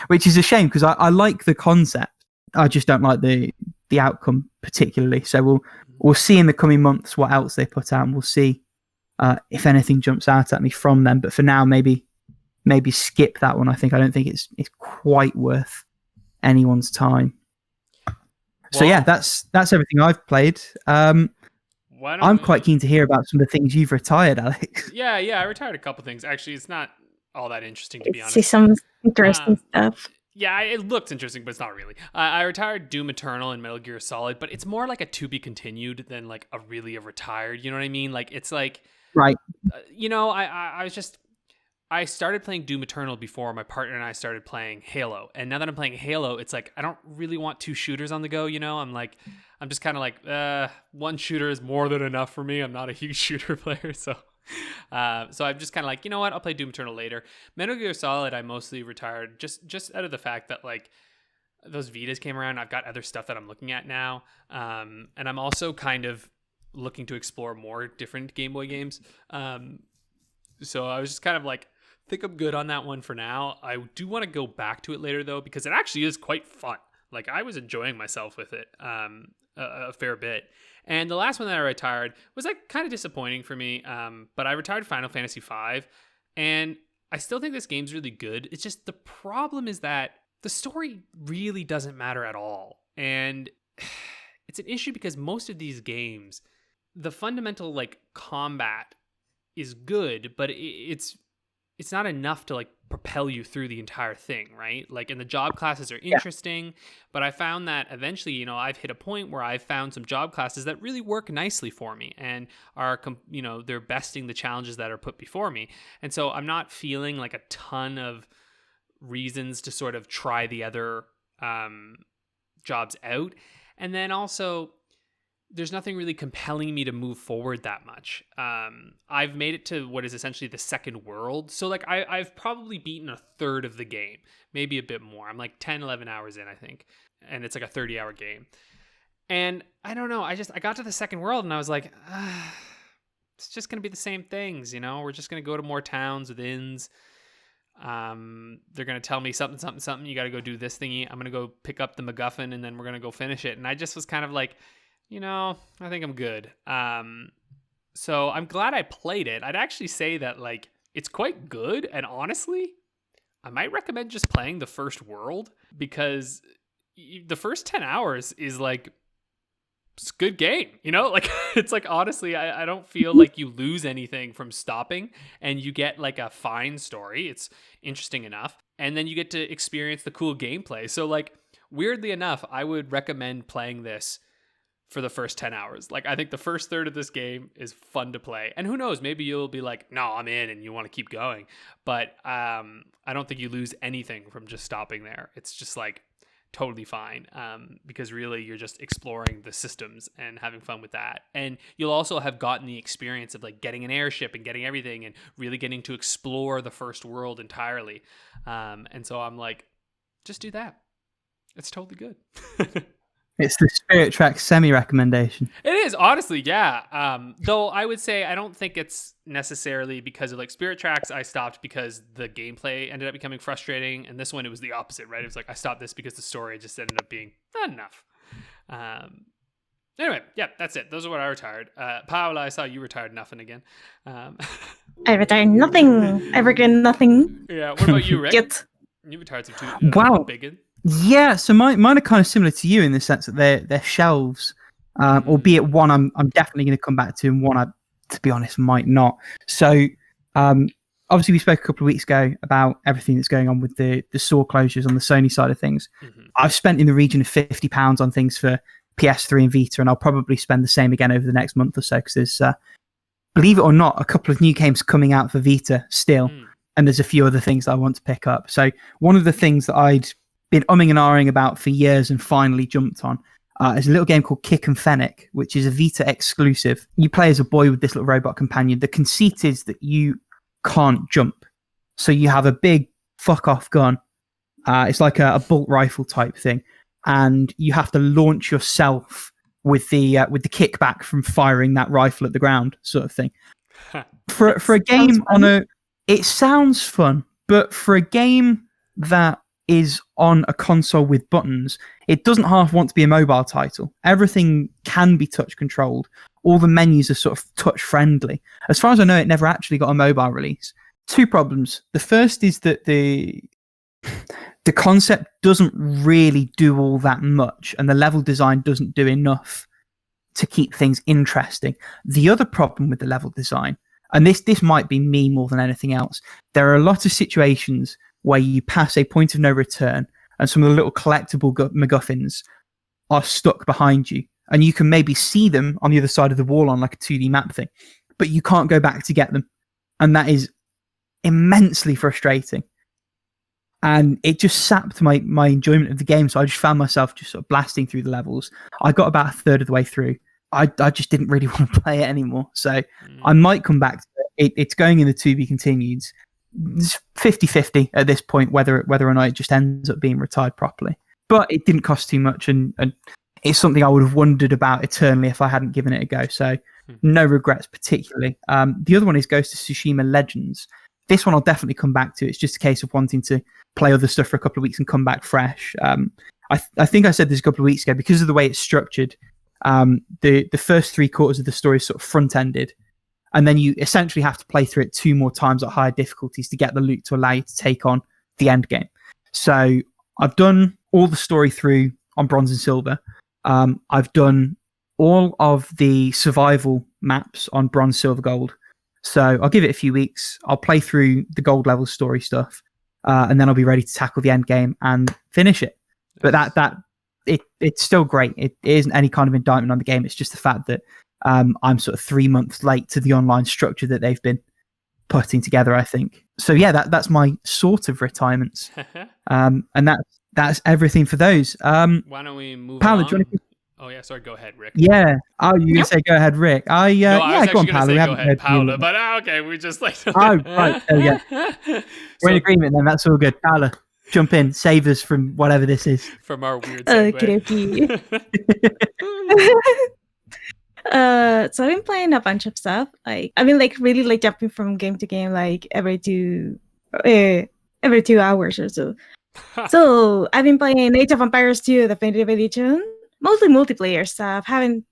Which is a shame, because I like the concept. I just don't like the outcome particularly. So we'll see in the coming months what else they put out, and we'll see if anything jumps out at me from them. But for now, maybe skip that one. I don't think it's quite worth anyone's time. Well, so yeah, that's everything I've played. I'm quite keen to hear about some of the things you've retired, Alex. Yeah, I retired a couple things. Actually, it's not all that interesting, to be honest. See some interesting stuff. Yeah, it looks interesting, but it's not really. I retired Doom Eternal and Metal Gear Solid, but it's more like a to be continued than like a retired. You know what I mean? Like it's like, right. I started playing Doom Eternal before my partner and I started playing Halo, and now that I'm playing Halo, it's like I don't really want 2 shooters on the go. You know, I'm just kind of like, one shooter is more than enough for me. I'm not a huge shooter player, so I'm just kind of like, you know what, I'll play Doom Eternal later. Metal Gear Solid, I mostly retired just out of the fact that like those Vitas came around. I've got other stuff that I'm looking at now, and I'm also kind of looking to explore more different Game Boy games. So I was just kind of like, I think I'm good on that one for now. I do want to go back to it later though, because it actually is quite fun. Like I was enjoying myself with it a fair bit. And the last one that I retired was like kind of disappointing for me. But I retired Final Fantasy V, and I still think this game's really good. It's just the problem is that the story really doesn't matter at all. And it's an issue because most of these games, the fundamental like combat is good, but it's not enough to like propel you through the entire thing, right? Like, and the job classes are interesting, but I found that eventually, you know, I've hit a point where I've found some job classes that really work nicely for me and are, you know, they're besting the challenges that are put before me. And so I'm not feeling like a ton of reasons to sort of try the other jobs out. And then also, there's nothing really compelling me to move forward that much. I've made it to what is essentially the second world. So like I've probably beaten a third of the game, maybe a bit more. I'm like 10, 11 hours in, I think. And it's like a 30-hour game. And I don't know, I got to the second world and I was like, it's just going to be the same things, you know? We're just going to go to more towns with inns. They're going to tell me something. You got to go do this thingy. I'm going to go pick up the MacGuffin and then we're going to go finish it. And I just was kind of like, you know, I think I'm good. So I'm glad I played it. I'd actually say that like it's quite good. And honestly, I might recommend just playing the first world because the first 10 hours is like, it's a good game, you know, like it's like, honestly, I don't feel like you lose anything from stopping, and you get like a fine story. It's interesting enough. And then you get to experience the cool gameplay. So like, weirdly enough, I would recommend playing this for the first 10 hours. Like, I think the first third of this game is fun to play. And who knows, maybe you'll be like, no, I'm in, and you want to keep going. But I don't think you lose anything from just stopping there. It's just like, totally fine, because really you're just exploring the systems and having fun with that. And you'll also have gotten the experience of like getting an airship and getting everything and really getting to explore the first world entirely. And so I'm like, just do that. It's totally good. It's the Spirit Tracks semi-recommendation. It is, honestly, yeah. Though I would say I don't think it's necessarily because of like Spirit Tracks. I stopped because the gameplay ended up becoming frustrating, and this one it was the opposite, right? It was like I stopped this because the story just ended up being not enough. Anyway, yeah, that's it. Those are what I retired. Paula, I saw you retired nothing again. I retired nothing. Evergreen nothing. Yeah. What about you, Rick? Yet. You retired some too. Wow. Big one. Yeah, so mine are kind of similar to you in the sense that they're shelves, albeit one I'm definitely going to come back to, and one I, to be honest, might not. So obviously we spoke a couple of weeks ago about everything that's going on with the store closures on the Sony side of things. Mm-hmm. I've spent in the region of £50 on things for PS3 and Vita, and I'll probably spend the same again over the next month or so, because there's, believe it or not, a couple of new games coming out for Vita still, and there's a few other things that I want to pick up. So one of the things that I'd been umming and ahhing about for years and finally jumped on is a little game called Kick and Fennec, which is a Vita exclusive. You play as a boy with this little robot companion. The conceit is that you can't jump, so you have a big fuck off gun. It's like a bolt rifle type thing, and you have to launch yourself with the kickback from firing that rifle at the ground, sort of thing. For a game on a, it sounds fun, but for a game that is on a console with buttons, it doesn't half want to be a mobile title. Everything can be touch controlled. All the menus are sort of touch friendly. As far as I know, it never actually got a mobile release. Two problems. The first is that the concept doesn't really do all that much, and the level design doesn't do enough to keep things interesting. The other problem with the level design, and this might be me more than anything else, there are a lot of situations where you pass a point of no return and some of the little collectible MacGuffins are stuck behind you, and you can maybe see them on the other side of the wall on like a 2D map thing, but you can't go back to get them. And that is immensely frustrating. And it just sapped my enjoyment of the game. So I just found myself just sort of blasting through the levels. I got about a third of the way through. I just didn't really want to play it anymore. So I might come back to it. It's going in the to be continued. It's 50-50 at this point, whether or not it just ends up being retired properly. But it didn't cost too much, and it's something I would have wondered about eternally if I hadn't given it a go. So no regrets particularly. The other one is Ghost of Tsushima Legends. This one I'll definitely come back to. It's just a case of wanting to play other stuff for a couple of weeks and come back fresh. I think I said this a couple of weeks ago, because of the way it's structured, the first 3/4 of the story is sort of front-ended, and then you essentially have to play through it 2 more times at higher difficulties to get the loot to allow you to take on the end game. So I've done all the story through on Bronze and Silver. I've done all of the survival maps on Bronze, Silver, Gold. So I'll give it a few weeks. I'll play through the Gold level story stuff, and then I'll be ready to tackle the end game and finish it. But it's still great. It isn't any kind of indictment on the game. It's just the fact that I'm sort of 3 months late to the online structure that they've been putting together, I think. So yeah, that's my sort of retirements. And that's everything for those. Why don't we move Paula, on? do you want to... Oh yeah, sorry, go ahead, Rick. Yeah. Oh, you gonna say go ahead, Rick? No, I was go on, actually Paula. going to say We go ahead, Paula, you. but okay, we just like... Oh, right, there we go. We're in agreement then, that's all good. Paula, jump in, save us from whatever this is. From our weird segue. Okay. So I've been playing a bunch of stuff. Like I've been like really like jumping from game to game like every 2 hours or so. So I've been playing Age of Empires 2 Definitive Edition, mostly multiplayer stuff. Haven't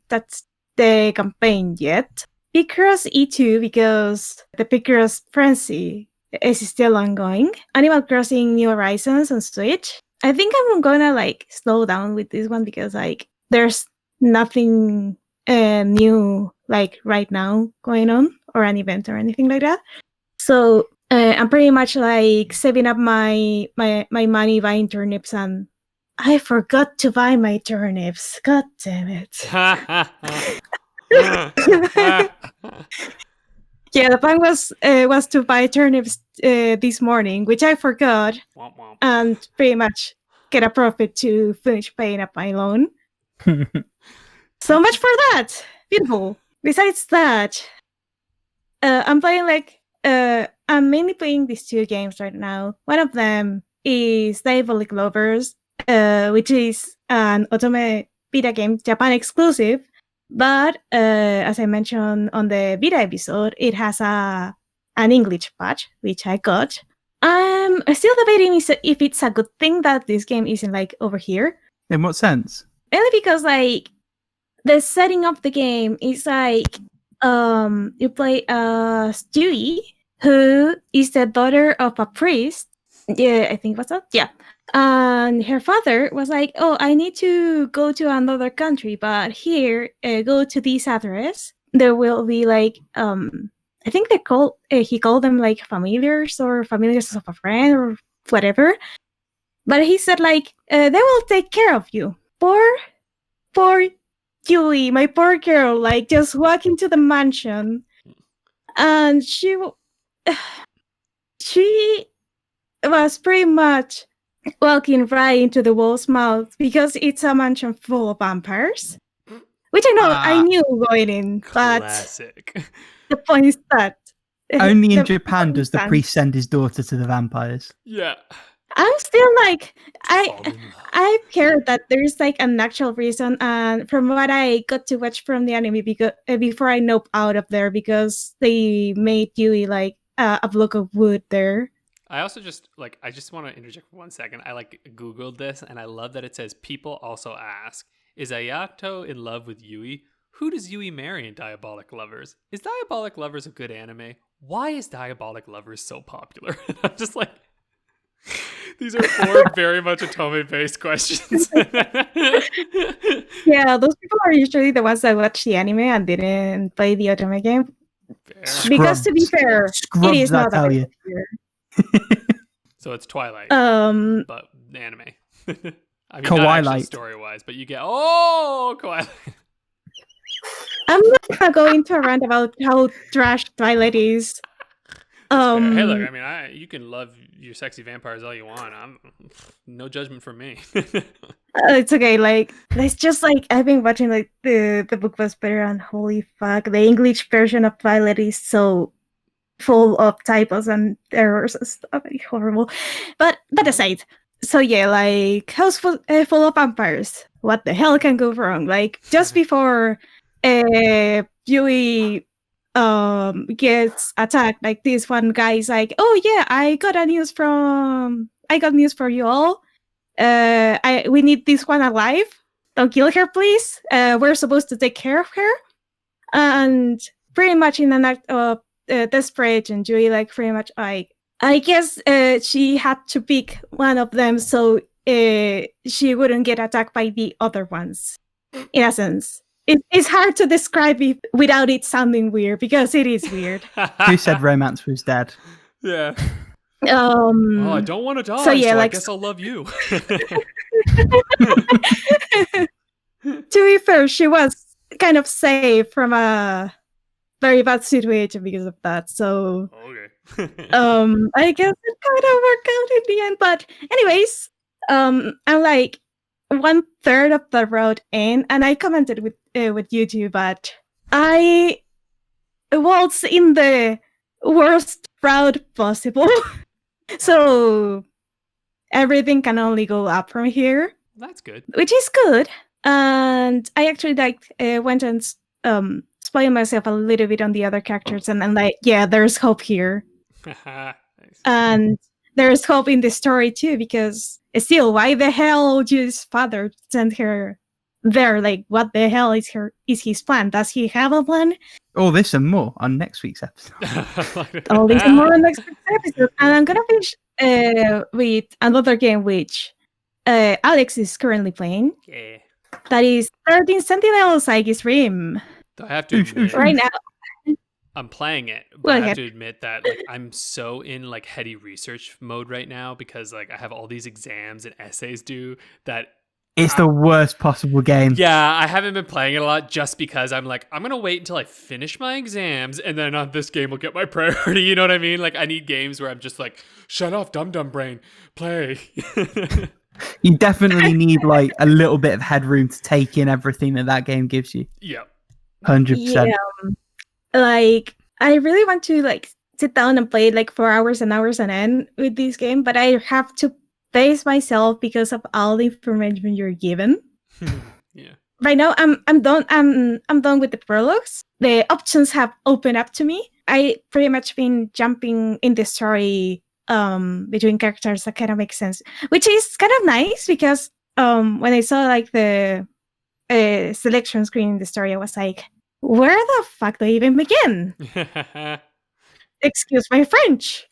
touched the campaign yet. Picross E2 because the Picross frenzy is still ongoing. Animal Crossing New Horizons on Switch. I think I'm gonna like slow down with this one because like there's nothing new like right now going on or an event or anything like that. So I'm pretty much like saving up my money buying turnips, and I forgot to buy my turnips. God damn it. Yeah, the plan was to buy turnips this morning, which I forgot, and pretty much get a profit to finish paying up my loan. So much for that. Beautiful. Besides that, I'm playing like I'm mainly playing these 2 games right now. One of them is Diabolik Lovers, which is an Otome Vita game, Japan exclusive. But as I mentioned on the Vita episode, it has an English patch, which I got. I'm still debating if it's a good thing that this game isn't like over here. In what sense? Only because like the setting of the game is like you play Stewie, who is the daughter of a priest. Yeah, I think what's that? Yeah. And her father was like, "Oh, I need to go to another country, but here, go to this address. There will be like, I think he called them like familiars or familiars of a friend or whatever. But he said like, they will take care of you. Poor Julie, my poor girl, like just walk into the mansion, and she was pretty much walking right into the wall's mouth because it's a mansion full of vampires, which I knew going in, but classic. The point is that only in Japan does the priest send his daughter to the vampires. Yeah. I'm still like I've heard that there's like an actual reason, and from what I got to watch from the anime, because before I nope out of there because they made Yui like a block of wood there. I also just want to interject for 1 second. I like Googled this, and I love that it says people also ask, is Ayato in love with Yui? Who does Yui marry in Diabolik Lovers? Is Diabolik Lovers a good anime? Why is Diabolik Lovers so popular? I'm just like, these are 4 very much Otome-based questions. Yeah, those people are usually the ones that watch the anime and didn't play the Otome game. Fair. Because to be fair, it is not that popular. So it's Twilight, but anime. I mean, Kawaii not story-wise, but you get Kawaii. I'm not gonna go into a rant about how trash Twilight is. Hey, look, I mean, you can love your sexy vampires all you want. No judgment from me. It's okay. Like, it's just like I've been watching like the book was better, and holy fuck, the English version of Twilight is so full of typos and errors and stuff. It's horrible. But aside, so yeah, like house full of vampires. What the hell can go wrong? Like just before Yui gets attacked, like this one guy is like, "Oh yeah, I got news for you all. We need this one alive. Don't kill her, please. We're supposed to take care of her." And pretty much in an act of desperation, Yui like pretty much like, I guess she had to pick one of them so she wouldn't get attacked by the other ones. In a sense, it's hard to describe it without it sounding weird because it is weird. Who said romance was dead? Yeah. Well, I don't want to die, so I guess I'll love you. To be fair, she was kind of saved from a very bad situation because of that. So, okay. I guess it kind of worked out in the end. But anyways, I'm like 1/3 of the road in, and I commented with you two, but I was in the worst route possible. So everything can only go up from here. That's good. Which is good. And I actually went and spoiled myself a little bit on the other characters, and I'm like, yeah, there's hope here. Nice. And there's hope in the story too, because still, why the hell would his father send her there? Like, what the hell is his plan? Does he have a plan? All this and more on next week's episode. All this and more on next week's episode. And I'm gonna finish with another game which Alex is currently playing. Yeah. That is 13 Sentinels Aegis Rim. I have to admit, Right now. I'm playing it, Go but I have ahead. to admit that like I'm so in like heady research mode right now because like I have all these exams and essays due that It's the worst possible game. yeah, I haven't been playing it a lot just because I'm like, I'm going to wait until I finish my exams and then this game will get my priority. You know what I mean? Like, I need games where I'm just like, shut off, dumb brain, play. You definitely need like a little bit of headroom to take in everything that game gives you. Yeah. 100%. Yeah. Like, I really want to like sit down and play like for hours and hours on end with this game, but I have to pace myself because of all the information you're given. Yeah. Right now, I'm done. I'm done with the prologues. The options have opened up to me. I pretty much been jumping in the story between characters that kind of makes sense, which is kind of nice because when I saw like the selection screen in the story, I was like, where the fuck do I even begin? Excuse my French.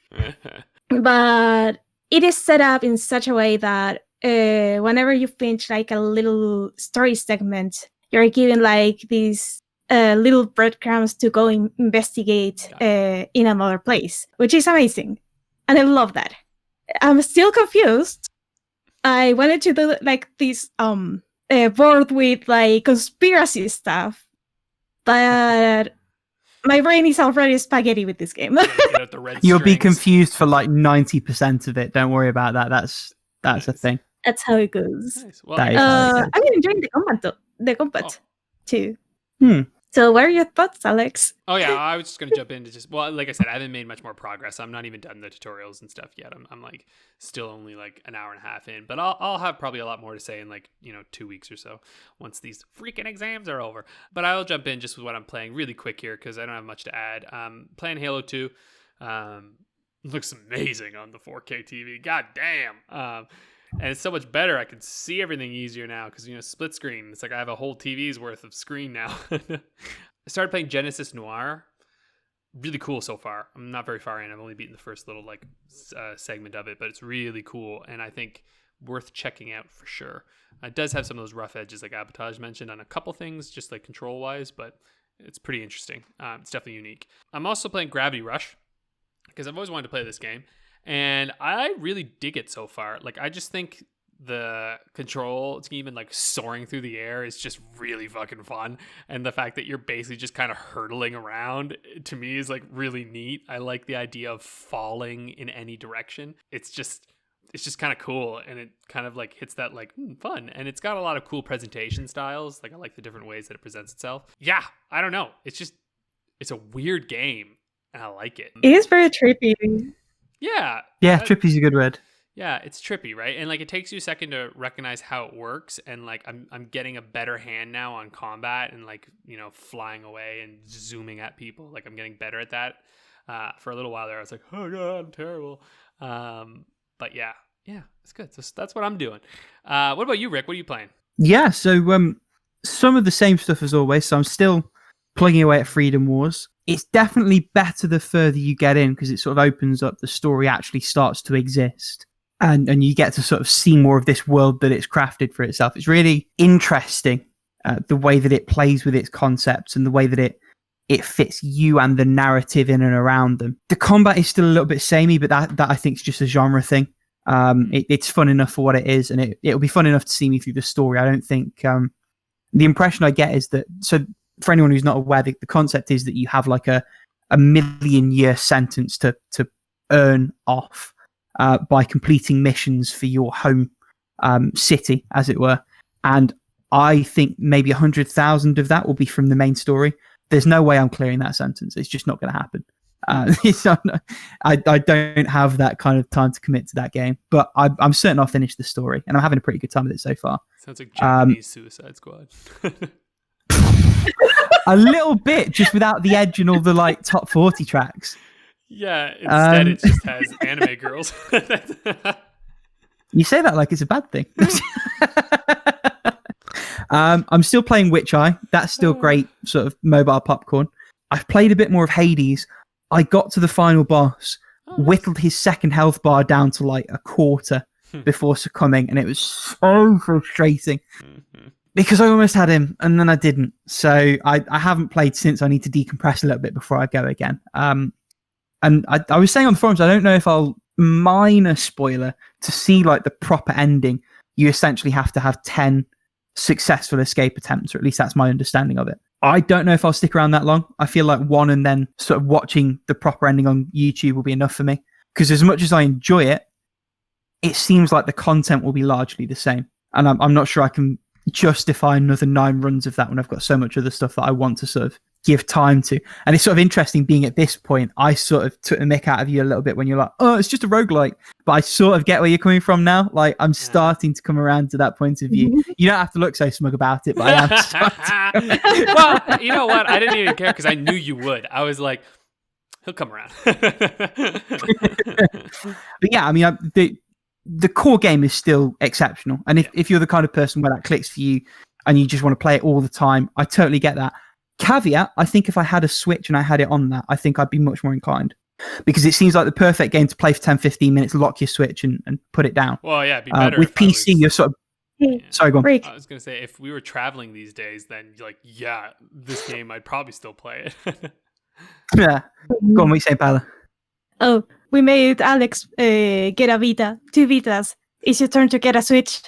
But it is set up in such a way that whenever you finish like a little story segment, you're given like these little breadcrumbs to go investigate in another place, which is amazing. And I love that. I'm still confused. I wanted to do like this board with like conspiracy stuff, but my brain is already spaghetti with this game. Get out the red You'll be strings. confused for like 90% of it. Don't worry about that. That's a thing. That's how it goes. Nice. Well, That is- I'm enjoying the combat though. The combat too. Hmm. So what are your thoughts, Alex? oh yeah, I was just gonna jump into just like I said, I haven't made much more progress. I'm not even done the tutorials and stuff yet. I'm like still only like an hour and a half in, but I'll have probably a lot more to say in like 2 weeks or so once these freaking exams are over. But I'll jump in just with what I'm playing really quick here because I don't have much to add. Playing Halo 2. Looks amazing on the 4K TV. God damn. And it's so much better. I can see everything easier now because, split screen. It's like I have a whole TV's worth of screen now. I started playing Genesis Noir. Really cool so far. I'm not very far in. I've only beaten the first little segment of it, but it's really cool. And I think worth checking out for sure. It does have some of those rough edges like Abatage mentioned on a couple things, just like control-wise, but it's pretty interesting. It's definitely unique. I'm also playing Gravity Rush because I've always wanted to play this game. And I really dig it so far. Like, I just think the control scheme and like soaring through the air is just really fucking fun. And the fact that you're basically just kind of hurtling around to me is like really neat. I like the idea of falling in any direction. It's just kind of cool. And it kind of like hits that like fun. And it's got a lot of cool presentation styles. Like, I like the different ways that it presents itself. Yeah, I don't know. It's a weird game. And I like it. It is very trippy. Yeah. Yeah, trippy's a good word. Yeah, it's trippy, right? And like it takes you a second to recognize how it works. And like I'm getting a better hand now on combat and like, flying away and zooming at people. Like I'm getting better at that. For a little while there, I was like, oh god, I'm terrible. But yeah, it's good. So that's what I'm doing. What about you, Rick? What are you playing? Yeah, so some of the same stuff as always. So I'm still plugging away at Freedom Wars. It's definitely better the further you get in because it sort of opens up, the story actually starts to exist. And you get to sort of see more of this world that it's crafted for itself. It's really interesting, the way that it plays with its concepts and the way that it fits you and the narrative in and around them. The combat is still a little bit samey, but that I think is just a genre thing. It's fun enough for what it is, and it'll be fun enough to see me through the story. I don't think... the impression I get is that... So for anyone who's not aware, the concept is that you have like a million-year sentence to earn off by completing missions for your home city, as it were. And I think maybe 100,000 of that will be from the main story. There's no way I'm clearing that sentence. It's just not going to happen. So I don't have that kind of time to commit to that game, but I'm certain I'll finish the story, and I'm having a pretty good time with it so far. Sounds like Japanese Suicide Squad. A little bit, just without the edge and all the like top 40 tracks. Yeah, instead it just has anime girls. You say that like it's a bad thing. I'm still playing Witch Eye. That's still great, sort of mobile popcorn. I've played a bit more of Hades. I got to the final boss, whittled his second health bar down to like a quarter before succumbing, and it was so frustrating because I almost had him and then I didn't. So I haven't played since. I need to decompress a little bit before I go again. And I was saying on the forums, I don't know if I'll minor spoiler to see like the proper ending. You essentially have to have 10 successful escape attempts, or at least that's my understanding of it. I don't know if I'll stick around that long. I feel like one and then sort of watching the proper ending on YouTube will be enough for me. Because as much as I enjoy it, it seems like the content will be largely the same. And I'm not sure I can justify another 9 runs of that when I've got so much other stuff that I want to sort of give time to. And it's sort of interesting being at this point. I sort of took the mick out of you a little bit when you're like, oh, it's just a roguelike. But I sort of get where you're coming from now. Like, I'm starting to come around to that point of view. You don't have to look so smug about it, but I am starting. Well, you know what? I didn't even care because I knew you would. I was like, he'll come around. But yeah, I mean, the core game is still exceptional. And if you're the kind of person where that clicks for you and you just want to play it all the time, I totally get that. Caveat, I think if I had a Switch and I had it on that, I think I'd be much more inclined. Because it seems like the perfect game to play for 10-15 minutes, lock your Switch and put it down. Well, yeah, it'd be better. With PC, you're sort of... Sorry, go on. I was going to say, if we were traveling these days, then like, yeah, this game, I'd probably still play it. Yeah. Go on, what you say, Paula? Oh, we made Alex get a Vita, 2 Vitas. It's your turn to get a Switch.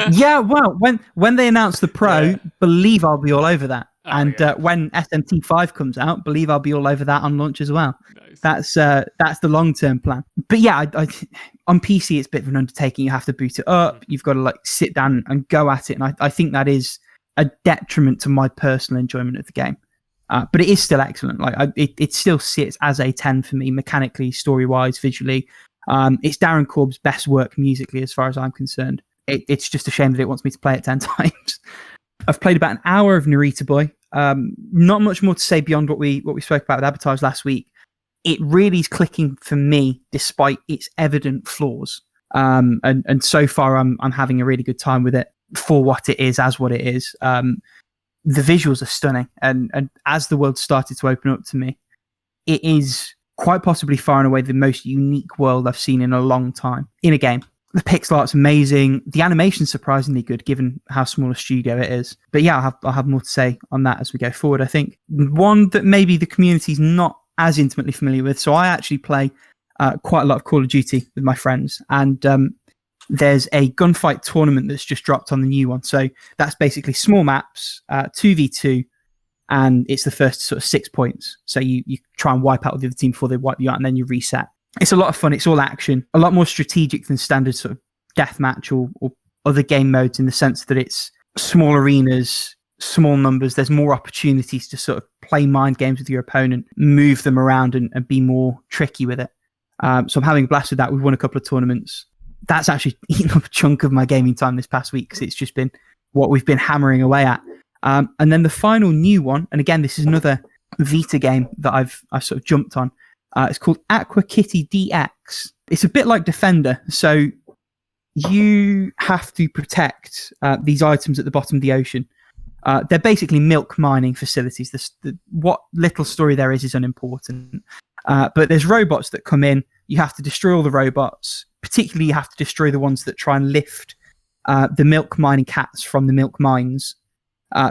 Yeah, well, when they announce the Pro, believe I'll be all over that. Oh, and when SMT5 comes out, believe I'll be all over that on launch as well. Nice. That's the long-term plan. But yeah, I on PC, it's a bit of an undertaking. You have to boot it up. You've got to like sit down and go at it. And I think that is a detriment to my personal enjoyment of the game. But it is still excellent. Like it still sits as a 10 for me, mechanically, story-wise, visually. It's Darren Korb's best work musically, as far as I'm concerned. It's just a shame that it wants me to play it 10 times. I've played about an hour of Narita Boy. Not much more to say beyond what we spoke about with Advertise last week. It really is clicking for me, despite its evident flaws. And so far, I'm having a really good time with it for what it is, as what it is. The visuals are stunning, and as the world started to open up to me, it is quite possibly far and away the most unique world I've seen in a long time in a game. The pixel art's amazing. The animation's surprisingly good, given how small a studio it is. But yeah, I'll have more to say on that as we go forward, I think. One that maybe the community's not as intimately familiar with. So I actually play quite a lot of Call of Duty with my friends. And there's a gunfight tournament that's just dropped on the new one. So that's basically small maps, 2v2, and it's the first sort of 6 points. So you try and wipe out the other team before they wipe you out, and then you reset. It's a lot of fun. It's all action, a lot more strategic than standard sort of deathmatch or other game modes, in the sense that it's small arenas, small numbers. There's more opportunities to sort of play mind games with your opponent, move them around and be more tricky with it. So I'm having a blast with that. We've won a couple of tournaments. That's actually eaten up a chunk of my gaming time this past week, because it's just been what we've been hammering away at. And then the final new one, and again, this is another Vita game that I've sort of jumped on. It's called Aqua Kitty DX. It's a bit like Defender. So you have to protect these items at the bottom of the ocean. They're basically milk mining facilities. What little story there is unimportant. But there's robots that come in. You have to destroy all the robots. Particularly, you have to destroy the ones that try and lift the milk mining cats from the milk mines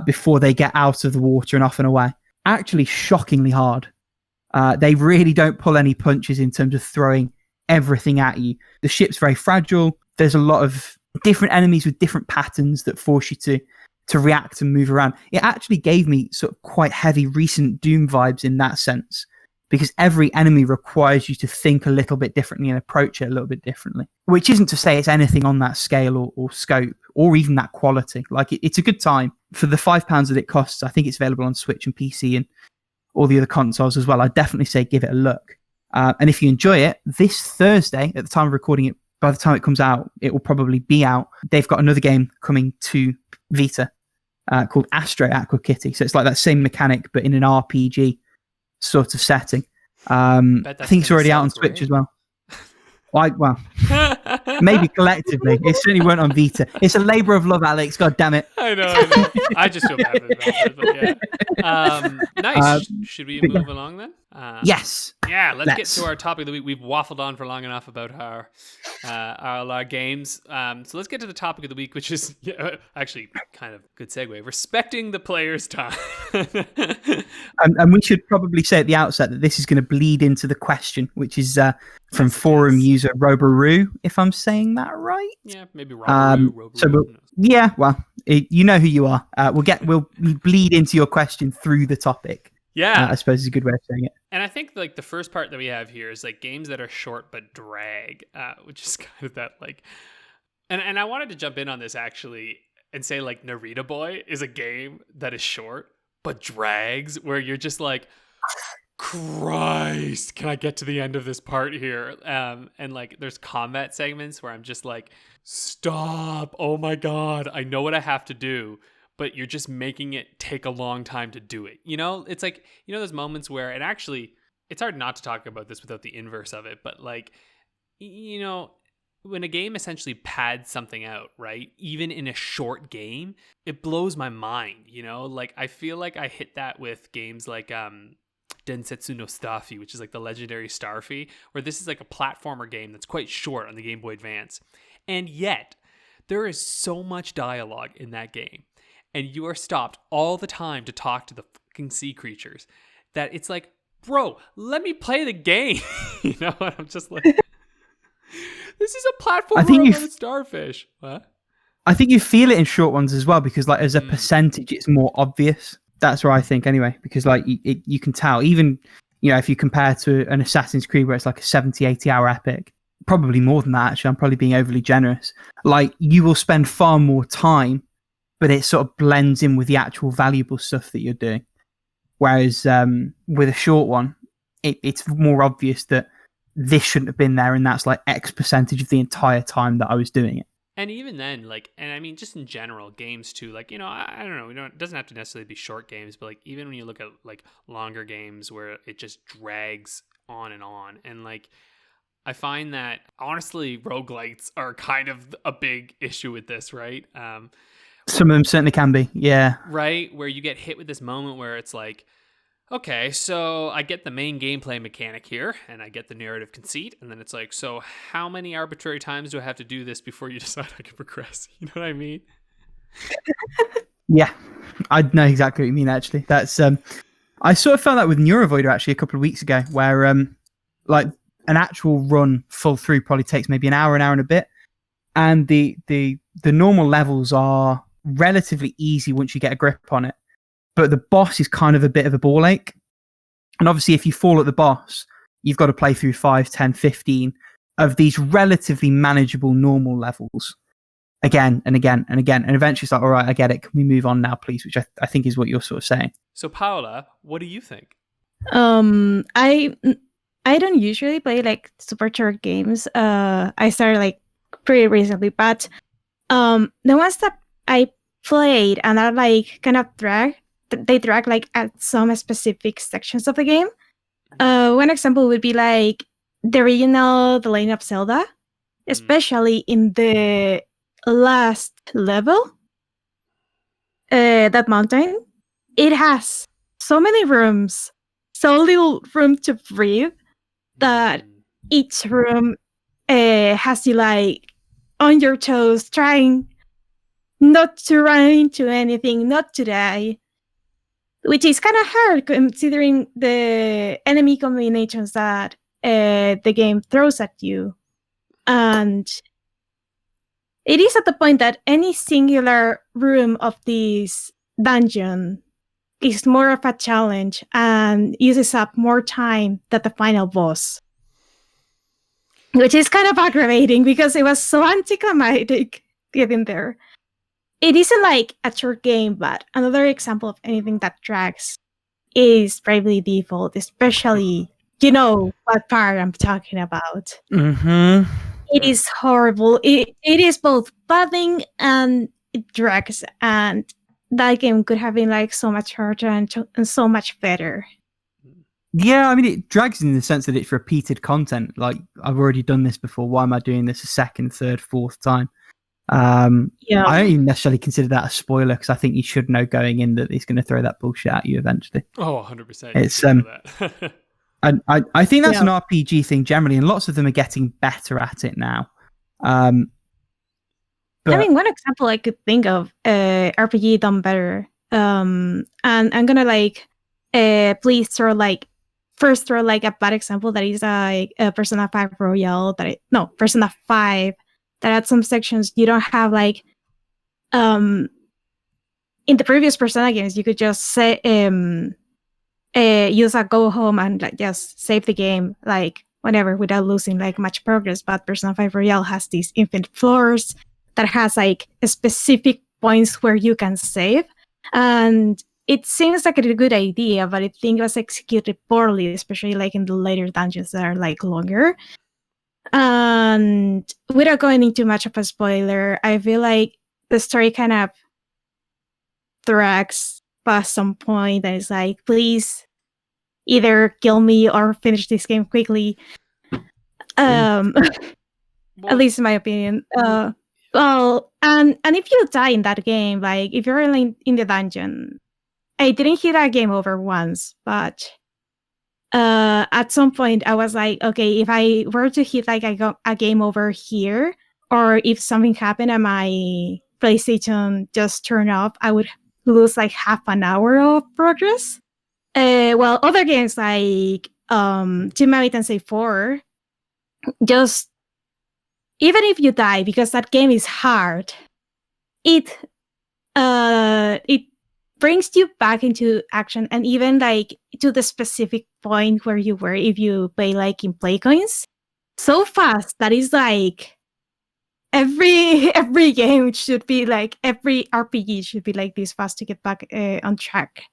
before they get out of the water and off and away. Actually, shockingly hard. They really don't pull any punches in terms of throwing everything at you. The ship's very fragile. There's a lot of different enemies with different patterns that force you to react and move around. It actually gave me sort of quite heavy recent Doom vibes in that sense, because every enemy requires you to think a little bit differently and approach it a little bit differently, which isn't to say it's anything on that scale or scope or even that quality. Like it's a good time. For the £5 that it costs, I think it's available on Switch and PC and all the other consoles as well. I'd definitely say give it a look. And if you enjoy it, this Thursday, at the time of recording it, by the time it comes out, it will probably be out. They've got another game coming to Vita called Astro Aqua Kitty. So it's like that same mechanic, but in an RPG sort of setting. I think it's already out on Switch as well. Well, maybe collectively. It certainly weren't on Vita. It's a labour of love, Alex. God damn it. I know. I just feel bad about it, but yeah. Nice. Should we move along then? Yes. Yeah, let's get to our topic of the week. We've waffled on for long enough about our games. So let's get to the topic of the week, which is actually kind of a good segue. Respecting the player's time. And we should probably say at the outset that this is going to bleed into the question, which is from forum user Roberoo, if I'm saying that right. Yeah, maybe Roberoo. You know who you are. We'll bleed into your question through the topic. Yeah, I suppose is a good way of saying it. And I think like the first part that we have here is like games that are short but drag, which is kind of that like. And I wanted to jump in on this actually and say like Narita Boy is a game that is short but drags, where you're just like, Christ, can I get to the end of this part here? And like there's combat segments where I'm just like, stop, oh my God, I know what I have to do, but you're just making it take a long time to do it. You know, it's like, you know, those moments where, and actually it's hard not to talk about this without the inverse of it, but like, you know, when a game essentially pads something out, right? Even in a short game, it blows my mind, you know? Like I feel like I hit that with games like Densetsu no Stafy, which is like the legendary Starfy, where this is like a platformer game that's quite short on the Game Boy Advance. And yet, there is so much dialogue in that game. And you are stopped all the time to talk to the fucking sea creatures, that it's like, bro, let me play the game. You know, and I'm just like, this is a platformer about starfish. What? I think you feel it in short ones as well, because like as a percentage, it's more obvious. That's what I think anyway, because like you can tell, even, you know, if you compare to an Assassin's Creed where it's like a 70, 80 hour epic, probably more than that, actually, I'm probably being overly generous. Like you will spend far more time, but it sort of blends in with the actual valuable stuff that you're doing. Whereas with a short one, it's more obvious that this shouldn't have been there, and that's like X percentage of the entire time that I was doing it. And even then, like, and I mean, just in general, games too, like, you know, I don't know, it doesn't have to necessarily be short games, but like, even when you look at like longer games where it just drags on, and like, I find that honestly, roguelites are kind of a big issue with this, right? Some of them certainly can be, yeah. Right, where you get hit with this moment where it's like, okay, so I get the main gameplay mechanic here, and I get the narrative conceit, and then it's like, so how many arbitrary times do I have to do this before you decide I can progress? You know what I mean? Yeah, I know exactly what you mean, actually. That's I sort of felt that with Neurovoider, actually, a couple of weeks ago, where like an actual run full through probably takes maybe an hour and a bit, and the normal levels are relatively easy once you get a grip on it. But the boss is kind of a bit of a ball ache. And obviously, if you fall at the boss, you've got to play through 5, 10, 15 of these relatively manageable normal levels again and again and again. And eventually it's like, all right, I get it. Can we move on now, please? Which I think is what you're sort of saying. So, Paula, what do you think? I don't usually play like super short games. I started like pretty recently, but the ones that I played and are like kind of drag like at some specific sections of the game. One example would be like the original The Legend of Zelda, especially in the last level, that mountain. It has so many rooms, so little room to breathe, that each room has you like on your toes, trying not to run into anything, not to die. Which is kind of hard considering the enemy combinations that the game throws at you. And it is at the point that any singular room of this dungeon is more of a challenge and uses up more time than the final boss. Which is kind of aggravating because it was so anticlimactic getting there. It isn't like a short game, but another example of anything that drags is Bravely Default, especially, you know what part I'm talking about. Mm-hmm. It is horrible. It is both buzzing and it drags, and that game could have been like so much harder and so much better. Yeah, I mean, it drags in the sense that it's repeated content. Like, I've already done this before. Why am I doing this a second, third, fourth time? I don't even necessarily consider that a spoiler because I think you should know going in that he's going to throw that bullshit at you eventually. Oh, 100%. It's that. and I think that's an RPG thing generally, and lots of them are getting better at it now. But, I mean, one example I could think of, RPG done better. And I'm gonna like, please throw like, first throw like a bad example that is a Persona 5 Royale Persona 5 that at some sections you don't have like, in the previous Persona games you could just say use a go home and like just save the game like whenever without losing like much progress. But Persona 5 Royale has these infinite floors that has like specific points where you can save, and it seems like a good idea, but I think it was executed poorly, especially like in the later dungeons that are like longer. And without going into much of a spoiler, I feel like the story kind of drags past some point and it's like, please either kill me or finish this game quickly. At least in my opinion. Well, and if you die in that game, like if you're in the dungeon, I didn't hit that game over once, but at some point I was like, okay, if I were to hit like a game over here, or if something happened and my PlayStation just turned off, I would lose like half an hour of progress. Well, other games like Shin Megami Tensei 4, just even if you die, because that game is hard, it brings you back into action, and even like to the specific point where you were if you play like in play coins so fast that is like every game should be like, every RPG should be like this fast to get back on track.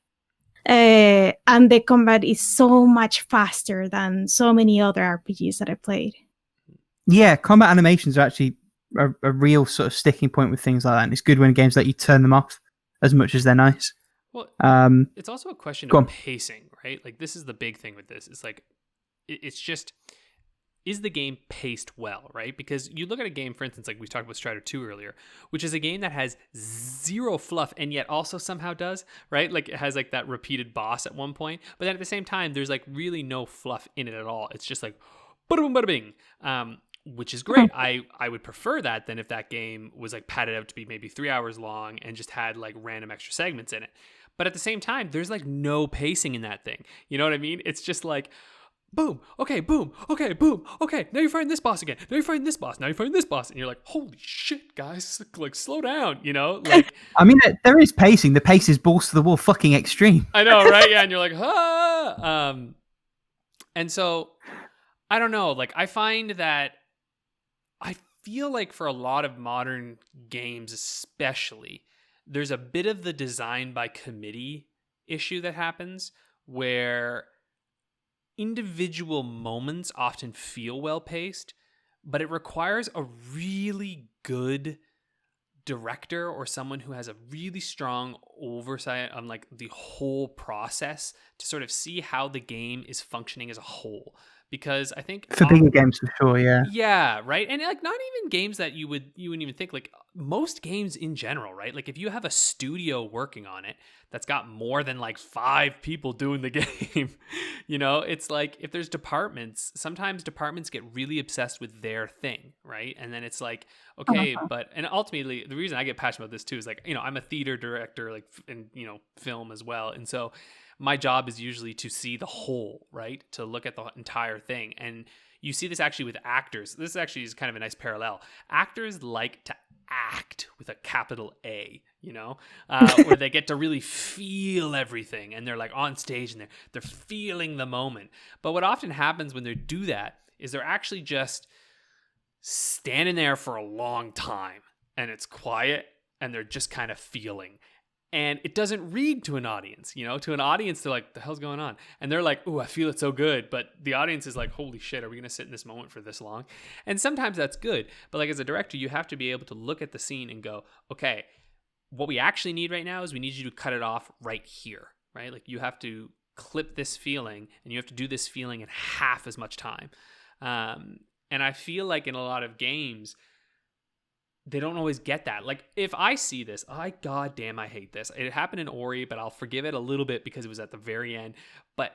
And the combat is so much faster than so many other RPGs that I played. Yeah, combat animations are actually a real sort of sticking point with things like that, and it's good when games let you turn them off as much as they're nice. Well, it's also a question of pacing, right? Like, this is the big thing with this. It's like, it's just, is the game paced well, right? Because you look at a game, for instance, like we talked about Strider 2 earlier, which is a game that has zero fluff and yet also somehow does, right? Like, it has like that repeated boss at one point, but then at the same time, there's like really no fluff in it at all. It's just like, bada boom, bada bing. Which is great. I would prefer that than if that game was like padded out to be maybe 3 hours long and just had like random extra segments in it. But at the same time, there's like no pacing in that thing. You know what I mean? It's just like, boom, okay, boom, okay, boom, okay, now you're fighting this boss again. Now you're fighting this boss. Now you're fighting this boss. And you're like, holy shit, guys, like slow down, you know? Like, I mean, there is pacing. The pace is balls to the wall fucking extreme. I know, right? Yeah, and you're like, ah. And so, I don't know. Like, I find that I feel like for a lot of modern games, especially, there's a bit of the design by committee issue that happens where individual moments often feel well paced, but it requires a really good director or someone who has a really strong oversight on like the whole process to sort of see how the game is functioning as a whole. Because I think for bigger games for sure, yeah. Yeah, right. And like not even games that you wouldn't even think, like most games in general, right? Like if you have a studio working on it that's got more than like 5 people doing the game, you know, it's like if there's departments, sometimes departments get really obsessed with their thing, right? And then it's like, okay, but and ultimately the reason I get passionate about this too is like, you know, I'm a theater director, like in, you know, film as well. And so my job is usually to see the whole, right? To look at the entire thing. And you see this actually with actors. This actually is kind of a nice parallel. Actors like to act with a capital A, you know, where they get to really feel everything and they're like on stage and they're feeling the moment. But what often happens when they do that is they're actually just standing there for a long time and it's quiet and they're just kind of feeling. And it doesn't read to an audience, to an audience, they're like, the hell's going on? And they're like, oh, I feel it so good. But the audience is like, holy shit, are we going to sit in this moment for this long? And sometimes that's good. But like as a director, you have to be able to look at the scene and go, okay, what we actually need right now is we need you to cut it off right here, right? Like you have to clip this feeling and you have to do this feeling in half as much time. And I feel like in a lot of games, they don't always get that. Like if I see this, goddamn, I hate this. It happened in Ori, but I'll forgive it a little bit because it was at the very end. But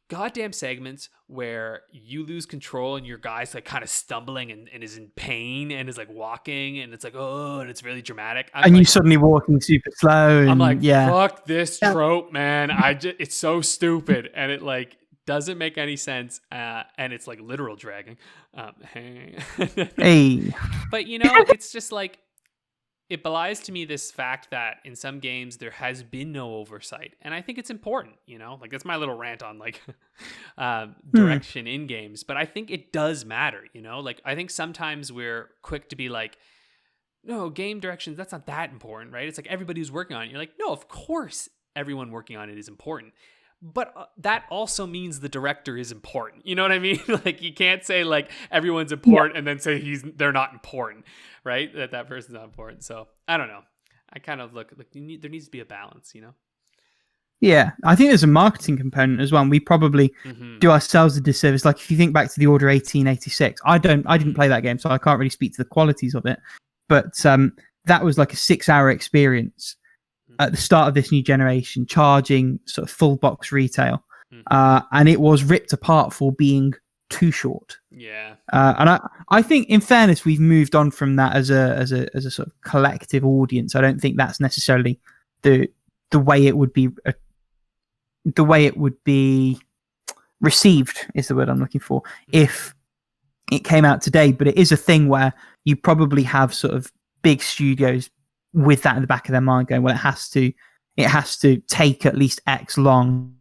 goddamn segments where you lose control and your guy's like kind of stumbling and is in pain and is like walking and it's like, oh, and it's really dramatic. And you suddenly walking super slow. And, I'm like, fuck this trope, man. It's so stupid. And it like doesn't make any sense. And it's like literal dragging. Hey. But it's just like, it belies to me this fact that in some games there has been no oversight. And I think it's important, like that's my little rant on like direction in games. But I think it does matter, like I think sometimes we're quick to be like, no, game directions, that's not that important, right? It's like everybody who's working on it. You're like, no, of course everyone working on it is important. But that also means the director is important. You know what I mean? Like you can't say like everyone's important and then say they're not important, right? That person's not important. So I don't know. I kind of look like there needs to be a balance, Yeah, I think there's a marketing component as well. And we probably do ourselves a disservice. Like if you think back to the Order 1886, I didn't play that game, so I can't really speak to the qualities of it. But that was like a 6-hour experience at the start of this new generation, charging sort of full box retail, and it was ripped apart for being too short. Yeah, and I think, in fairness, we've moved on from that as a sort of collective audience. I don't think that's necessarily the way it would be received is the word I'm looking for if it came out today. But it is a thing where you probably have sort of big studios with that in the back of their mind going, well, it has to take at least X long,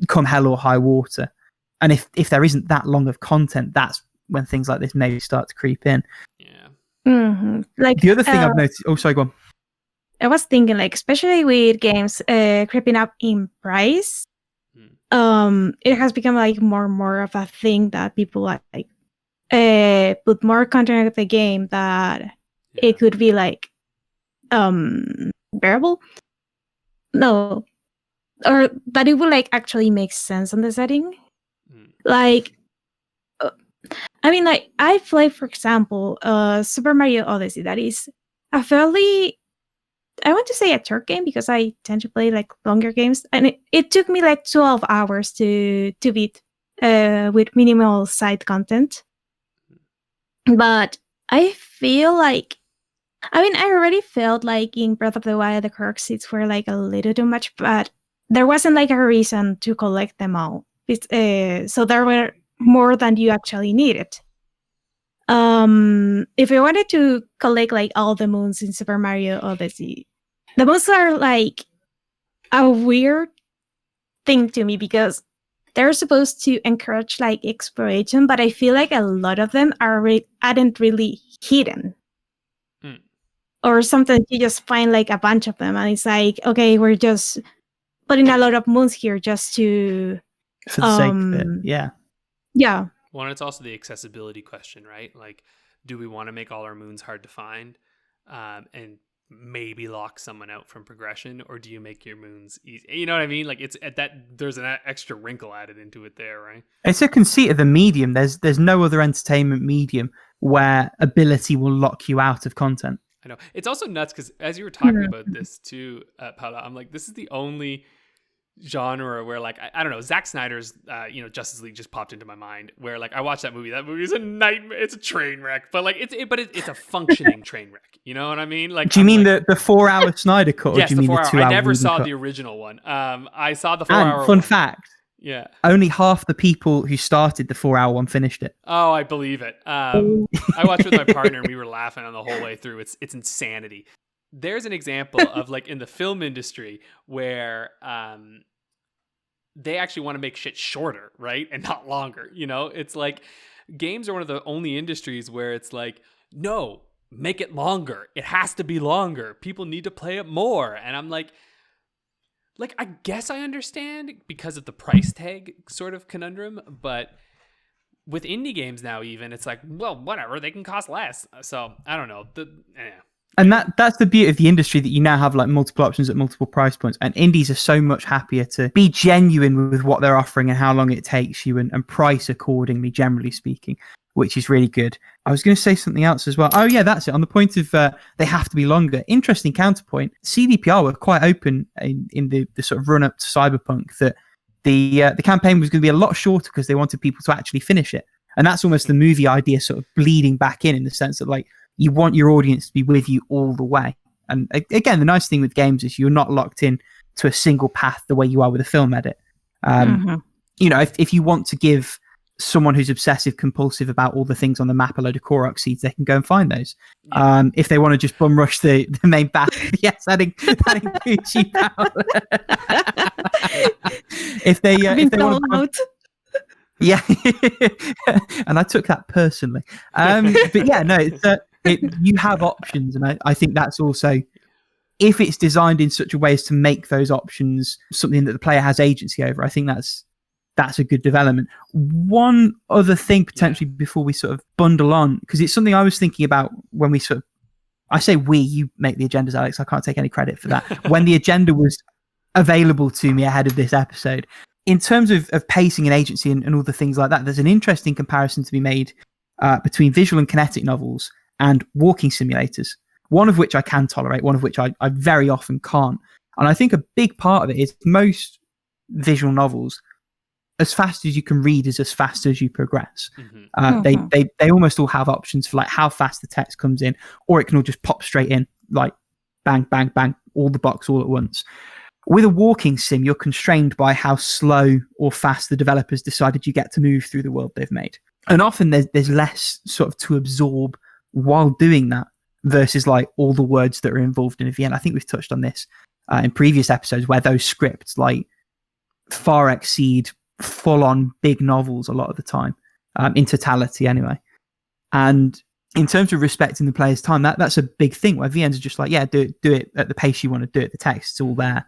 come hell or high water. And if there isn't that long of content, that's when things like this maybe start to creep in. Yeah. Like the other thing I've noticed. Oh, sorry, go on. I was thinking, like, especially with games creeping up in price, it has become like more and more of a thing that people like put more content of the game that it could be like bearable. No, or that it would like actually make sense on the setting. Like, I mean, like I play, for example, Super Mario Odyssey. That is a fairly, I want to say, a short game because I tend to play like longer games, and it took me like 12 hours to beat with minimal side content. But I feel like, I mean, I already felt like in Breath of the Wild the cutscenes were like a little too much, but there wasn't like a reason to collect them all. So there were more than you actually needed. If I wanted to collect like all the moons in Super Mario Odyssey, the moons are like a weird thing to me because they're supposed to encourage like exploration, but I feel like a lot of them aren't really hidden. Or sometimes you just find like a bunch of them and it's like, okay, we're just putting a lot of moons here just to for the sake of it. Yeah. Well, and it's also the accessibility question, right? Like, do we want to make all our moons hard to find and maybe lock someone out from progression, or do you make your moons easy? You know what I mean? Like, it's at that there's an extra wrinkle added into it there, right? It's a conceit of the medium. There's no other entertainment medium where ability will lock you out of content. I know. It's also nuts because as you were talking about this too, Paula, I'm like, this is the only genre where like I don't know, Zack Snyder's Justice League just popped into my mind, where like I watched that movie. That movie is a nightmare. It's a train wreck, but like it's a functioning train wreck. You know what I mean? Like, do you mean the 4-hour Snyder cut? Or yes, do you mean the 2-hour? I never saw cut? the original one. I saw the 4-hour. Fun one. fact. Yeah. Only half the people who started the 4-hour one finished it. Oh, I believe it. I watched with my partner and we were laughing on the whole way through. It's insanity. There's an example of like in the film industry where they actually want to make shit shorter, right? And not longer. You know, it's like games are one of the only industries where it's like, no, make it longer. It has to be longer. People need to play it more. And I'm like, I guess I understand because of the price tag sort of conundrum, but with indie games now, even it's like, well, whatever, they can cost less. So I don't know. And that's the beauty of the industry, that you now have like multiple options at multiple price points, and indies are so much happier to be genuine with what they're offering and how long it takes you, and price accordingly, generally speaking, which is really good. I was going to say something else as well. Oh yeah, that's it. On the point of they have to be longer. Interesting counterpoint. CDPR were quite open in the sort of run up to Cyberpunk that the campaign was going to be a lot shorter because they wanted people to actually finish it. And that's almost the movie idea sort of bleeding back in the sense that like you want your audience to be with you all the way. And again, the nice thing with games is you're not locked in to a single path the way you are with a film edit. You know, if you want to give someone who's obsessive compulsive about all the things on the map a load of Korok seeds, they can go and find those. If they want to just bum rush the main path, yes, that includes you, Paula. if they want to, yeah, and I took that personally. But yeah, no, you have options, and I think that's also, if it's designed in such a way as to make those options something that the player has agency over, I think that's a good development. One other thing potentially before we sort of bundle on, because it's something I was thinking about when we sort of, I say we, you make the agendas, Alex, I can't take any credit for that. When the agenda was available to me ahead of this episode, in terms of pacing and agency and all the things like that, there's an interesting comparison to be made between visual and kinetic novels and walking simulators, one of which I can tolerate, one of which I very often can't. And I think a big part of it is most visual novels, as fast as you can read is as fast as you progress. They almost all have options for like how fast the text comes in, or it can all just pop straight in, like bang, bang, bang, all the box all at once. With a walking sim, you're constrained by how slow or fast the developers decided you get to move through the world they've made. And often there's less sort of to absorb while doing that versus like all the words that are involved in a VN. I think we've touched on this in previous episodes, where those scripts like far exceed full-on big novels a lot of the time, in totality anyway. And in terms of respecting the player's time, that's a big thing, where VNs are just like, yeah, do it at the pace you want to do it. The text's all there,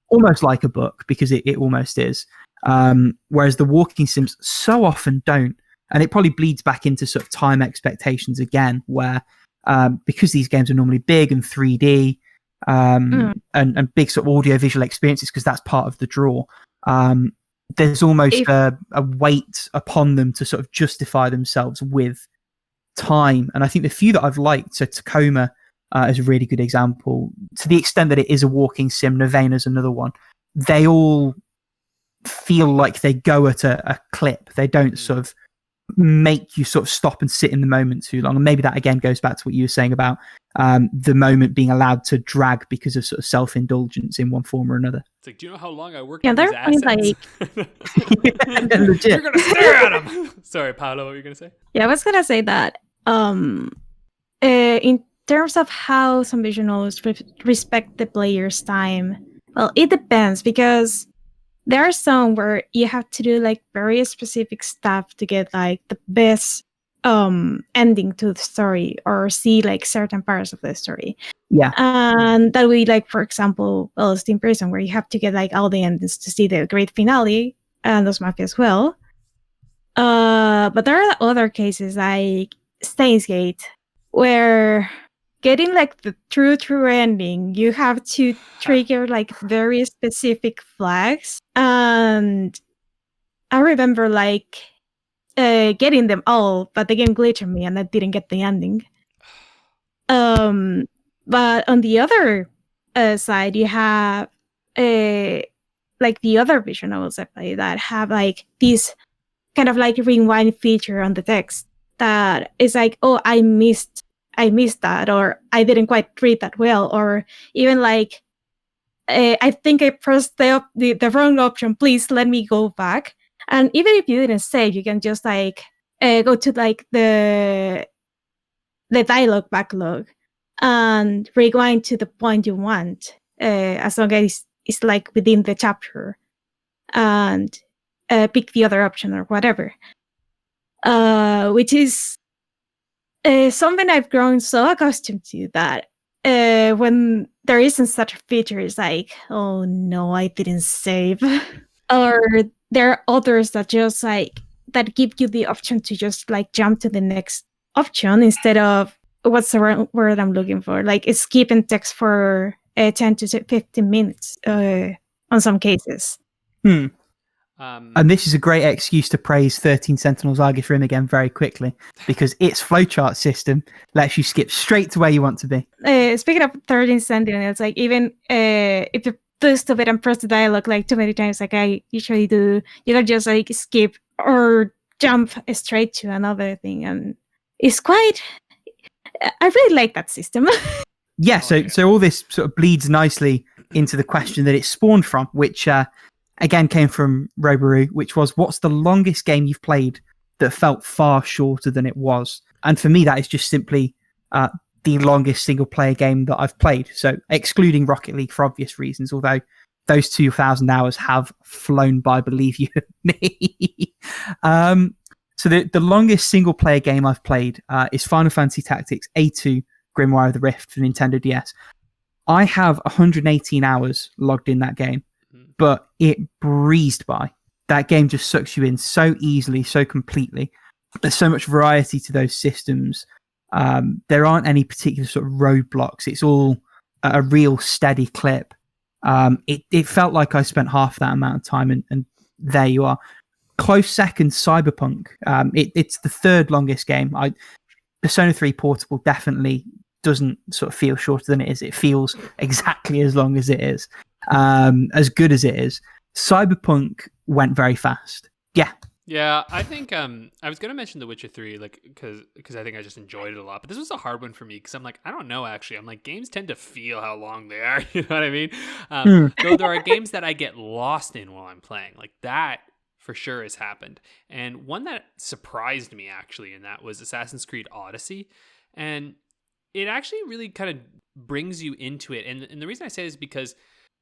almost like a book, because it almost is. Whereas the walking sims so often don't. And it probably bleeds back into sort of time expectations again, where because these games are normally big and 3D and big sort of audio-visual experiences, because that's part of the draw, there's almost a weight upon them to sort of justify themselves with time. And I think the few that I've liked, so Tacoma is a really good example, to the extent that it is a walking sim. Novana's another one. They all feel like they go at a clip. They don't sort of make you sort of stop and sit in the moment too long. And maybe that again goes back to what you were saying about the moment being allowed to drag because of sort of self-indulgence in one form or another. It's like, do you know how long I worked on these assets? Legit. You're gonna stare at them. Sorry, Paula, what were you gonna say? Yeah, I was gonna say that in terms of how some visuals respect the player's time, well, it depends, because there are some where you have to do like very specific stuff to get like the best ending to the story, or see like certain parts of the story. Yeah. And that would be like, for example, Lost in Prison, where you have to get like all the endings to see the great finale, and Los Mafia as well. But there are other cases like Steins Gate, where getting like the true ending, you have to trigger like very specific flags. And I remember like getting them all, but the game glitched on me and I didn't get the ending. But on the other side, you have like the other visual novels I play that have like this kind of like rewind feature on the text that is like, oh, I missed that, or I didn't quite read that well, or even like I think I pressed the wrong option, please let me go back. And even if you didn't save, you can just like go to like the dialogue backlog and rewind to the point you want, as long as it's like within the chapter, and pick the other option or whatever, which is something I've grown so accustomed to that when there isn't such a feature, it's like, oh no, I didn't save. Or there are others that just like that give you the option to just like jump to the next option instead of what's the word I'm looking for, like skipping text for 10 to 15 minutes on some cases. And this is a great excuse to praise 13 Sentinels Aegis Rim again very quickly, because its flowchart system lets you skip straight to where you want to be. Speaking of 13 Sentinels, like even if you do stupid and press the dialogue like too many times, like I usually do, you can just like skip or jump straight to another thing, and it's quite. I really like that system. Yeah, so all this sort of bleeds nicely into the question that it spawned from, which again came from Roberoo, which was, what's the longest game you've played that felt far shorter than it was? And for me, that is just simply the longest single-player game that I've played. So excluding Rocket League for obvious reasons, although those 2,000 hours have flown by, believe you me. So the longest single-player game I've played is Final Fantasy Tactics A2 Grimoire of the Rift for Nintendo DS. I have 118 hours logged in that game, but it breezed by. That game just sucks you in so easily, so completely. There's so much variety to those systems. There aren't any particular sort of roadblocks. It's all a real steady clip. It felt like I spent half that amount of time, and there you are. Close second, Cyberpunk. It's the third longest game. Persona 3 Portable definitely doesn't sort of feel shorter than it is. It feels exactly as long as it is, as good as it is. Cyberpunk went very fast. Yeah, I think I was going to mention The Witcher 3, like because I think I just enjoyed it a lot. But this was a hard one for me because I'm like, I don't know, actually. I'm like, games tend to feel how long they are. You know what I mean? Though there are games that I get lost in while I'm playing. Like that for sure has happened. And one that surprised me, actually, and that was Assassin's Creed Odyssey. And it actually really kind of brings you into it. And the reason I say this is because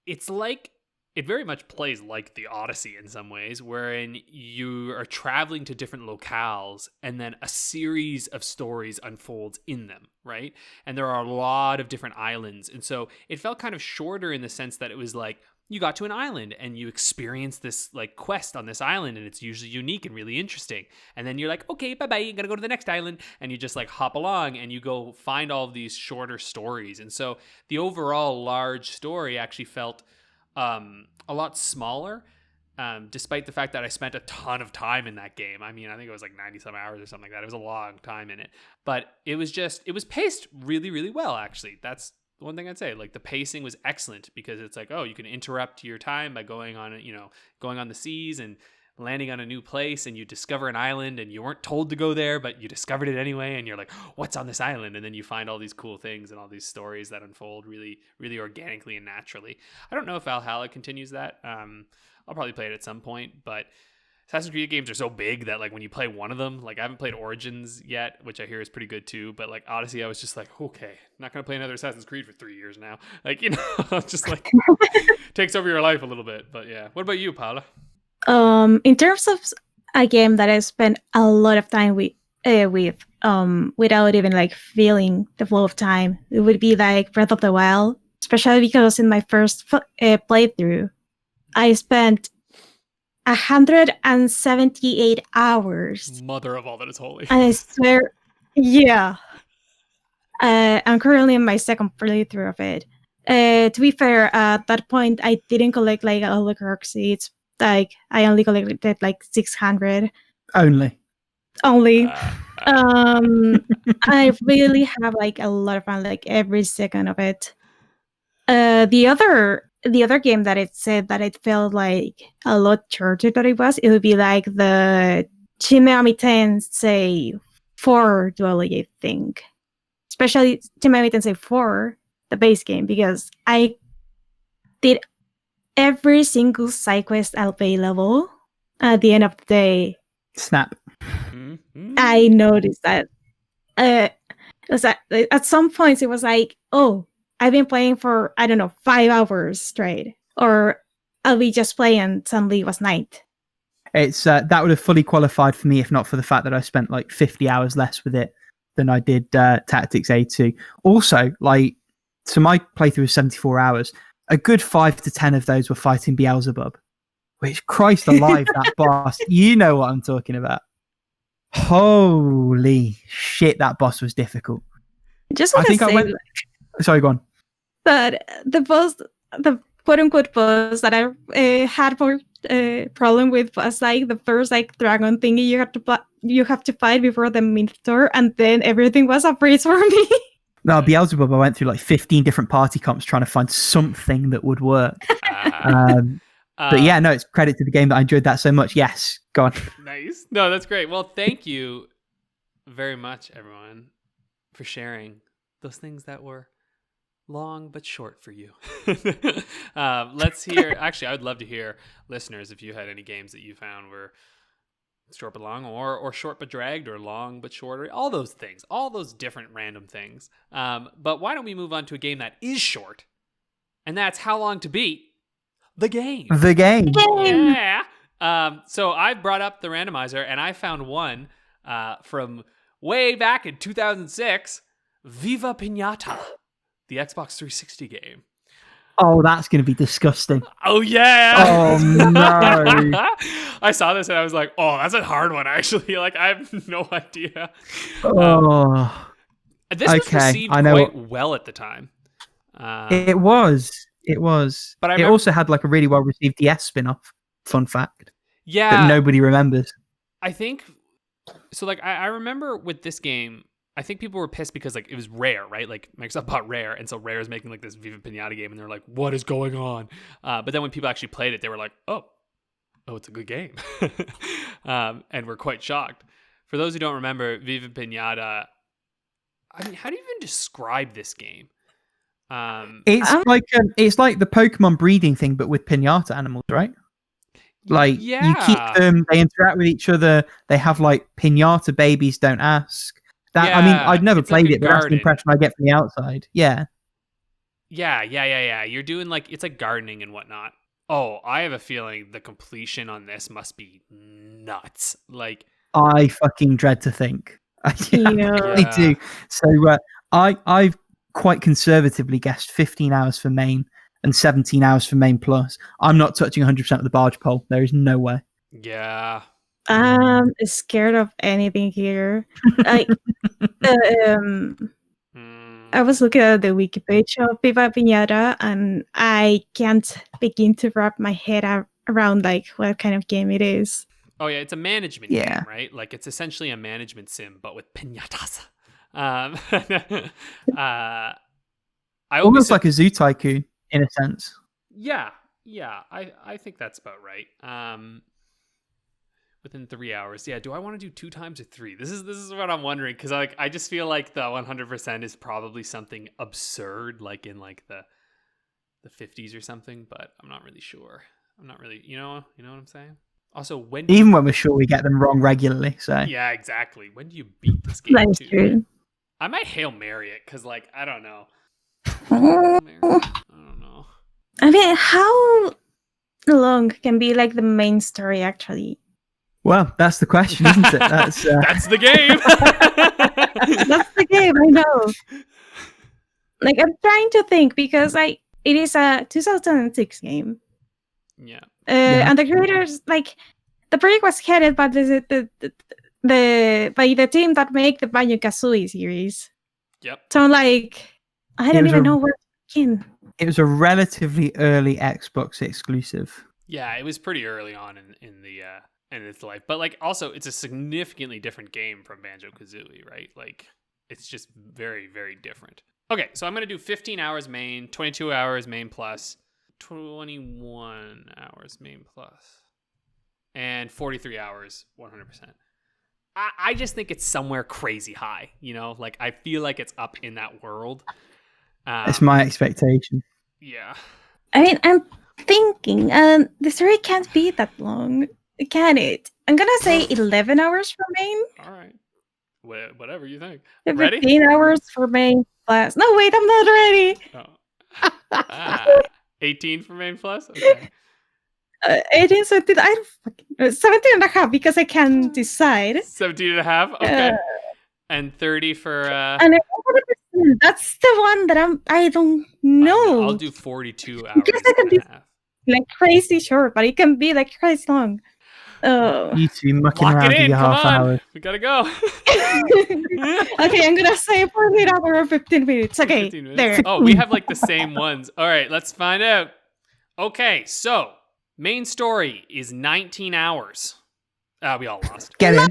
it's like, it very much plays like the Odyssey in some ways, wherein you are traveling to different locales and then a series of stories unfolds in them, right? And there are a lot of different islands. And so it felt kind of shorter in the sense that it was like, you got to an island and you experience this like quest on this island, and it's usually unique and really interesting. And then you're like, okay, bye-bye, you gotta go to the next island. And you just like hop along and you go find all of these shorter stories. And so the overall large story actually felt a lot smaller, despite the fact that I spent a ton of time in that game. I mean, I think it was like 90 some hours or something like that. It was a long time in it, but it was paced really, really well, actually. That's the one thing I'd say. Like the pacing was excellent because it's like, oh, you can interrupt your time by going on the seas and landing on a new place, and you discover an island and you weren't told to go there, but you discovered it anyway, and you're like, what's on this island? And then you find all these cool things and all these stories that unfold really, really organically and naturally. I don't know if Valhalla continues that. I'll probably play it at some point, but Assassin's Creed games are so big that like when you play one of them, like I haven't played Origins yet, which I hear is pretty good too, but like Odyssey, I was just like, okay, not gonna play another Assassin's Creed for 3 years now. Like, just like takes over your life a little bit. But yeah, what about you, Paula? In terms of a game that I spent a lot of time with without even like feeling the flow of time, it would be like Breath of the Wild, especially because in my first playthrough, I spent 178 hours. Mother of all that is holy. And I swear, yeah. I'm currently in my second playthrough of it. To be fair, at that point, I didn't collect like all the currencies. Like I only collected like 600. Only. I really have like a lot of fun, like every second of it. The other game that it said that it felt like a lot shorter than it would be like the Shin Megami Tensei 4 duology, I think. Especially Shin Megami Tensei 4, the base game, because I did every single side quest available at the end of the day. Snap. I noticed that. It was at some points it was like, oh, I've been playing for, I don't know, 5 hours straight. Or I'll be just playing and suddenly it was night. It's that would have fully qualified for me if not for the fact that I spent like 50 hours less with it than I did Tactics A2. Also, like, so my playthrough was 74 hours. A good 5 to 10 of those were fighting Beelzebub, which, Christ alive, that boss, you know what I'm talking about. Holy shit, that boss was difficult. Just want to say Sorry, go on. that the quote-unquote boss that I had more problem with was like the first like dragon thingy you have to fight before the Minotaur, and then everything was a breeze for me. No, Beelzebub, I went through like 15 different party comps trying to find something that would work. But yeah, no, it's credit to the game that I enjoyed that so much. Yes, go on. Nice. No, that's great. Well, thank you very much, everyone, for sharing those things that were long but short for you. Let's hear. Actually, I would love to hear, listeners, if you had any games that you found were short but long, or short but dragged, or long but short, or all those things, all those different random things. But why don't we move on to a game that is short, and that's How Long to Beat the Game. The game. Yeah. So I brought up the randomizer, and I found one from way back in 2006, Viva Pinata, the Xbox 360 game. Oh, that's going to be disgusting. Oh, yeah. Oh, no. I saw this and I was like, oh, that's a hard one, actually. Like, I have no idea. Oh. This was received quite well at the time. It was. But it also had like a really well-received DS spin-off, fun fact. Yeah. That nobody remembers. I think, so like, I remember with this game, I think people were pissed because like it was Rare, right? Like Microsoft bought Rare, and so Rare is making like this Viva Pinata game, and they're like, "What is going on?" But then when people actually played it, they were like, "Oh, it's a good game," and were quite shocked. For those who don't remember, Viva Pinata, I mean, how do you even describe this game? It's like the Pokemon breeding thing, but with pinata animals, right? Like you keep them, they interact with each other. They have like pinata babies. Don't ask. I mean, I'd never played it, but that's the impression I get from the outside. Yeah. You're doing like, it's like gardening and whatnot. Oh, I have a feeling the completion on this must be nuts. Like, I fucking dread to think. I really do. So I've quite conservatively guessed 15 hours for main and 17 hours for main plus. I'm not touching 100% of the barge pole. There is no way. Yeah. I'm scared of anything here. Like, I was looking at the wiki page of Viva Pinata, and I can't begin to wrap my head around like what kind of game it is. Oh yeah, it's a management game, right? Like it's essentially a management sim, but with pinatas. Almost like a Zoo Tycoon in a sense. Yeah, I think that's about right. Within 3 hours. Yeah, do I want to do 2 times or 3? This is what I'm wondering, because like I just feel like the 100% is probably something absurd, like in like the 50s or something, but I'm not really sure. I'm not really, you know what I'm saying? Also, when we're sure we get them wrong regularly, so yeah, exactly. When do you beat this game? That's true. I might Hail Mary it, because like I don't know. I don't know. I mean, how long can be like the main story actually? Well, that's the question, isn't it? That's the game. That's the game, I know. Like, I'm trying to think, because it is a 2006 game. Yeah. And the creators, like, the project was headed by the team that make the Banjo-Kazooie series. Yep. So I'm like, I don't even know where to begin. It was a relatively early Xbox exclusive. Yeah, it was pretty early on in its life, but like also it's a significantly different game from Banjo-Kazooie, right? Like it's just very, very different. Okay, so I'm gonna do 15 hours main, 22 hours main plus, 21 hours main plus, and 43 hours 100%. I just think it's somewhere crazy high, you know? Like I feel like it's up in that world. That's my expectation. Yeah. I mean, I'm thinking, the story can't be that long. Can it? I'm gonna say 11 hours for main. All right. Whatever you think. 15 Ready? hours for main plus. No, wait, I'm not ready. Oh. 18 for main plus? Okay. 18, 17, 17 and a half, because I can decide. 17 and a half? Okay. And 30 for... And 100%. That's the one that I don't know. I'll do 42 hours. Guess I can be like crazy short, but it can be like crazy long. You two mucking Lock around it for in. your Come half on. hour. We gotta go. Okay, I'm gonna say 48 hours or 15 minutes. Okay, 15 minutes. there. Oh, we have like the same ones. All right, let's find out. Okay, so main story is 19 hours. We all lost. Get it.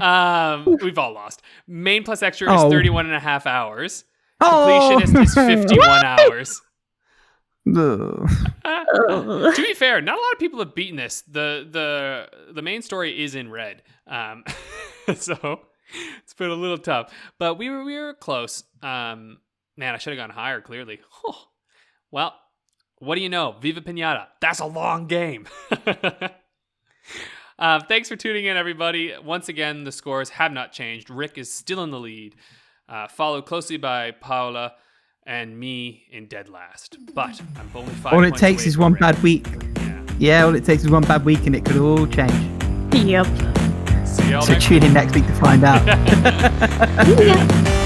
We've all lost. Main plus extra is 31 and a half hours. Oh. Completionist is 51 hours. Ugh. To be fair, not a lot of people have beaten this. The main story is in red, so it's been a little tough. But we were close. Man, I should have gone higher. Clearly. Oh. Well, what do you know? Viva Pinata. That's a long game. Thanks for tuning in, everybody. Once again, the scores have not changed. Rick is still in the lead, followed closely by Paula and me in dead last. But I'm only 5 All it points takes away is from one Rick. bad week. Yeah, all it takes is one bad week and it could all change. Yep. See y'all So next tune in next week to find out. Yeah.